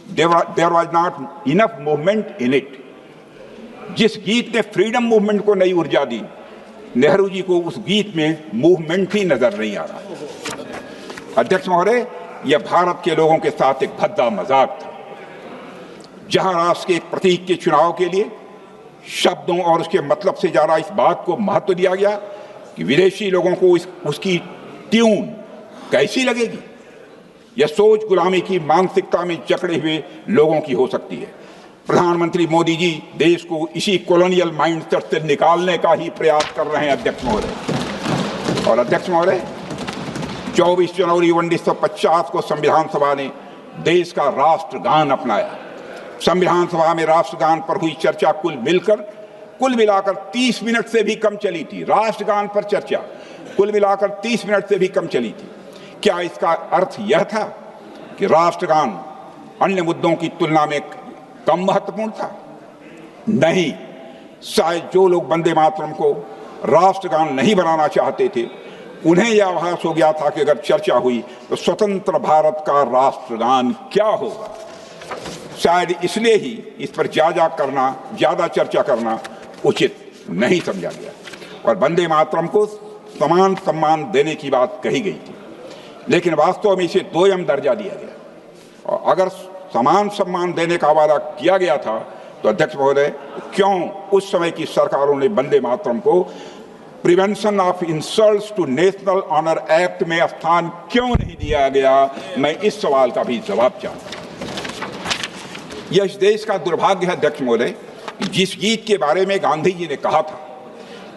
there was not enough movement in it. जिस गीत ने फ्रीडम मूवमेंट को नई ऊर्जा दी, नेहरू जी को उस गीत में मूवमेंट ही नजर नहीं आ रहा। अध्यक्ष महोदय, यह भारत के लोगों के साथ एक भद्दा मजाक था, जहां राष्ट्र के एक प्रतीक के चुनाव के लिए शब्दों और उसके मतलब से ज्यादा इस बात को महत्व दिया गया कि विदेशी लोगों को उसकी ट्यून कैसी लगेगी। यह सोच गुलामी की मानसिकता में जकड़े हुए लोगों की हो सकती है। प्रधानमंत्री मोदी जी देश को इसी कॉलोनियल माइंडसेट से निकालने का ही प्रयास कर रहे हैं अध्यक्ष महोदय। और अध्यक्ष महोदय, 24 जनवरी 1950 को संविधान सभा ने देश का राष्ट्रगान अपनाया। संविधान सभा में राष्ट्रगान पर हुई चर्चा कुल मिलाकर 30 मिनट से भी कम चली थी। राष्ट्रगान पर चर्चा कुल मिलाकर 30 मिनट से भी कम चली थी। क्या इसका अर्थ यह था कि राष्ट्रगान अन्य मुद्दों की तुलना में कम महत्वपूर्ण था? नहीं, शायद जो लोग वंदे मातरम को राष्ट्रगान नहीं बनाना चाहते थे, उन्हें यह आभास हो गया था कि अगर चर्चा हुई तो स्वतंत्र भारत का राष्ट्रगान क्या होगा। शायद इसलिए ही इस पर ज्यादा चर्चा करना उचित नहीं समझा गया और वंदे मातरम को समान सम्मान देने की बात कही गई थी। लेकिन वास्तव में इसे दोयम दर्जा दिया गया। और अगर समान सम्मान देने का वादा किया गया था तो अध्यक्ष महोदय, क्यों उस समय की सरकारों ने वंदे मातरम को prevention of insults to national honour act में स्थान क्यों नहीं दिया गया? मैं इस सवाल का भी जवाब चाहता हूं। यह इस देश का दुर्भाग्य है अध्यक्ष महोदय, जिस गीत के बारे में गांधी जी ने कहा था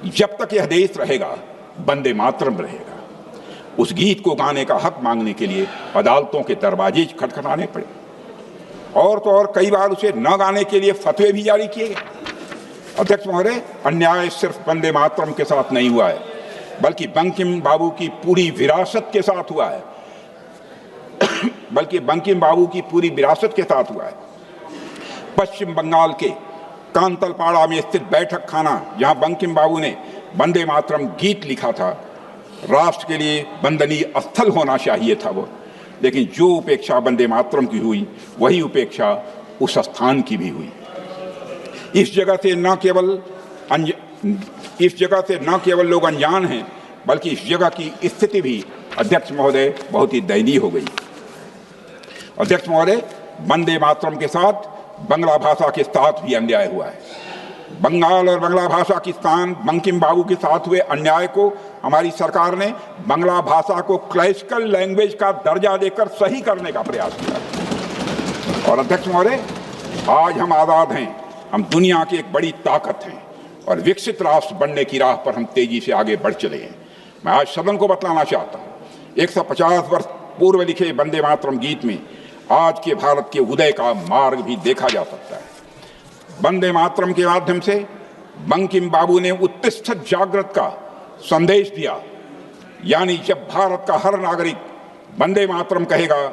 जब तक यह देश रहेगा वंदे मातरम रहेगा, उस गीत को गाने का हक मांगने के लिए अदालतों के दरवाजे खटखटाने पड़े और तो और कई बार उसे न गाने के लिए फतवे भी जारी किए गए। अध्यक्ष महोदय, अन्याय सिर्फ वंदे मातरम के साथ नहीं हुआ है, बल्कि बंकिम बाबू की पूरी विरासत के साथ हुआ है पश्चिम बंगाल के कांतलपाड़ा में स्थित बैठक खाना, जहां बंकिम बाबू ने वंदे मातरम गीत लिखा था, राष्ट्र के लिए वंदनीय स्थल होना चाहिए था वो। लेकिन जो उपेक्षा वंदे मातरम की हुई, वही उपेक्षा उस स्थान की भी हुई। इस जगह से न केवल लोग अनजान हैं, बल्कि इस जगह की स्थिति भी अध्यक्ष महोदय बहुत ही दयनीय हो गई। अध्यक्ष महोदय, वंदे मातरम के साथ बंगला भाषा के साथ भी अन्याय हुआ है। बंगाल और बंगला भाषा की स्थान बंकिम बाबू के साथ हुए अन्याय को हमारी सरकार ने बंगला भाषा को क्लासिकल लैंग्वेज का दर्जा देकर सही करने का प्रयास किया। और अध्यक्ष महोदय, आज हम आज़ाद हैं, हम दुनिया की एक बड़ी ताकत हैं और विकसित राष्ट्र बनने की राह पर हम तेजी से आगे बढ़ चले हैं। मैं आज सदन को बतलाना चाहता हूँ, 150 वर्ष पूर्व लिखे वंदे मातरम गीत में आज के भारत के उदय का मार्ग भी देखा जा सकता है। वंदे मातरम के माध्यम से बंकिम बाबू ने उत्तिष्ठ जागृत का संदेश दिया, यानी जब भारत का हर नागरिक वंदे मातरम कहेगा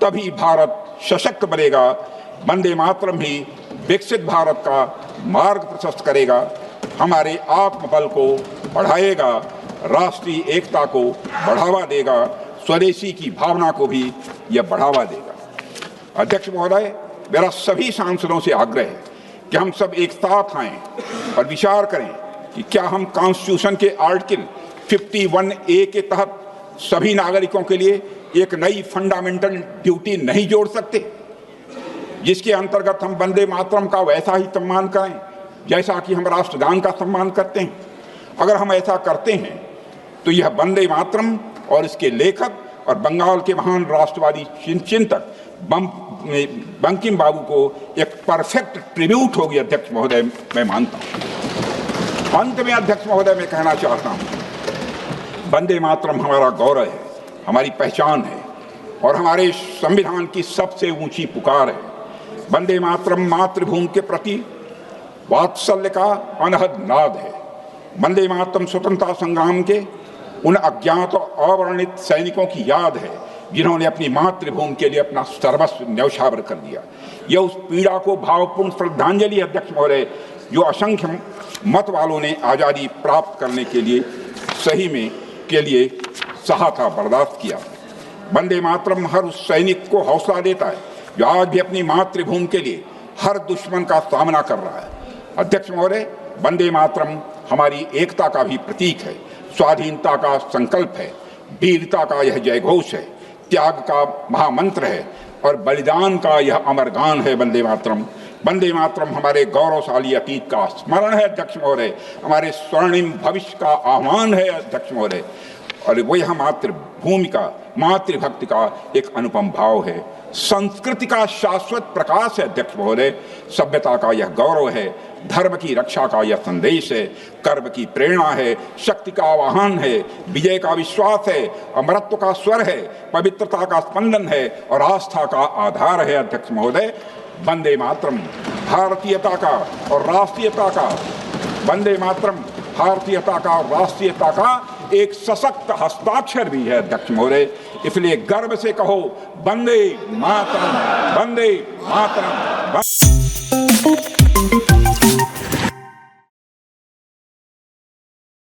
तभी भारत सशक्त बनेगा। वंदे मातरम ही विकसित भारत का मार्ग प्रशस्त करेगा, हमारे आत्मबल को बढ़ाएगा, राष्ट्रीय एकता को बढ़ावा देगा, स्वदेशी की भावना को भी यह बढ़ावा देगा। अध्यक्ष महोदय, मेरा सभी सांसदों से आग्रह है कि हम सब एक साथ आएं और विचार करें कि क्या हम कॉन्स्टिट्यूशन के आर्टिकल 51A के तहत सभी नागरिकों के लिए एक नई फंडामेंटल ड्यूटी नहीं जोड़ सकते, जिसके अंतर्गत हम वंदे मातरम का वैसा ही सम्मान करें जैसा कि हम राष्ट्रगान का सम्मान करते हैं। अगर हम ऐसा करते हैं तो यह वंदे मातरम और इसके लेखक और बंगाल के महान राष्ट्रवादी चिंतक बंकिम बाबू को एक परफेक्ट ट्रिब्यूट होगी। अध्यक्ष महोदय, मैं मानता हूं। अंत में अध्यक्ष महोदय, मैं कहना चाहता हूं, वंदे मातरम हमारा गौरव है, हमारी पहचान है और हमारे संविधान की सबसे ऊंची पुकार है। वंदे मातरम मातृभूमि के प्रति वात्सल्य का अनहद नाद है। वंदे मातरम स्वतंत्रता संग्राम के उन अज्ञात और अवर्णित सैनिकों की याद है जिन्होंने अपनी मातृभूमि के लिए अपना सर्वस्व न्यौछावर कर दिया। यह उस पीड़ा को भावपूर्ण श्रद्धांजलि अध्यक्ष महोदय, जो असंख्य मत वालों ने आज़ादी प्राप्त करने के लिए सहा था, बर्दाश्त किया। वंदे मातरम हर उस सैनिक को हौसला देता है जो आज भी अपनी मातृभूमि के लिए हर दुश्मन का सामना कर रहा है। अध्यक्ष महोदय, वंदे मातरम हमारी एकता का भी प्रतीक है, स्वाधीनता का संकल्प है, वीरता का यह जयघोष है, त्याग का महामंत्र है और बलिदान का यह अमर गान है। वंदे मातरम। वंदे मातरम हमारे गौरवशाली अतीत का स्मरण है अध्यक्ष महोदय, हमारे स्वर्णिम भविष्य का आह्वान है अध्यक्ष महोदय, और वो यह मातृभूमि का, मातृभक्ति का एक अनुपम भाव है, संस्कृति का शाश्वत प्रकाश है अध्यक्ष महोदय, सभ्यता का यह गौरव है, धर्म की रक्षा का यह संदेश है, कर्म की प्रेरणा है, शक्ति का आह्वान है, विजय का विश्वास है, अमरत्व का स्वर है, पवित्रता का स्पंदन है और आस्था का आधार है अध्यक्ष महोदय। वंदे मातरम भारतीयता का और राष्ट्रीयता का, वंदे मातरम भारतीयता का और राष्ट्रीयता का एक सशक्त हस्ताक्षर भी है अध्यक्ष महोदय। इसलिए गर्व से कहो वंदे मातरम, वंदे मातरम।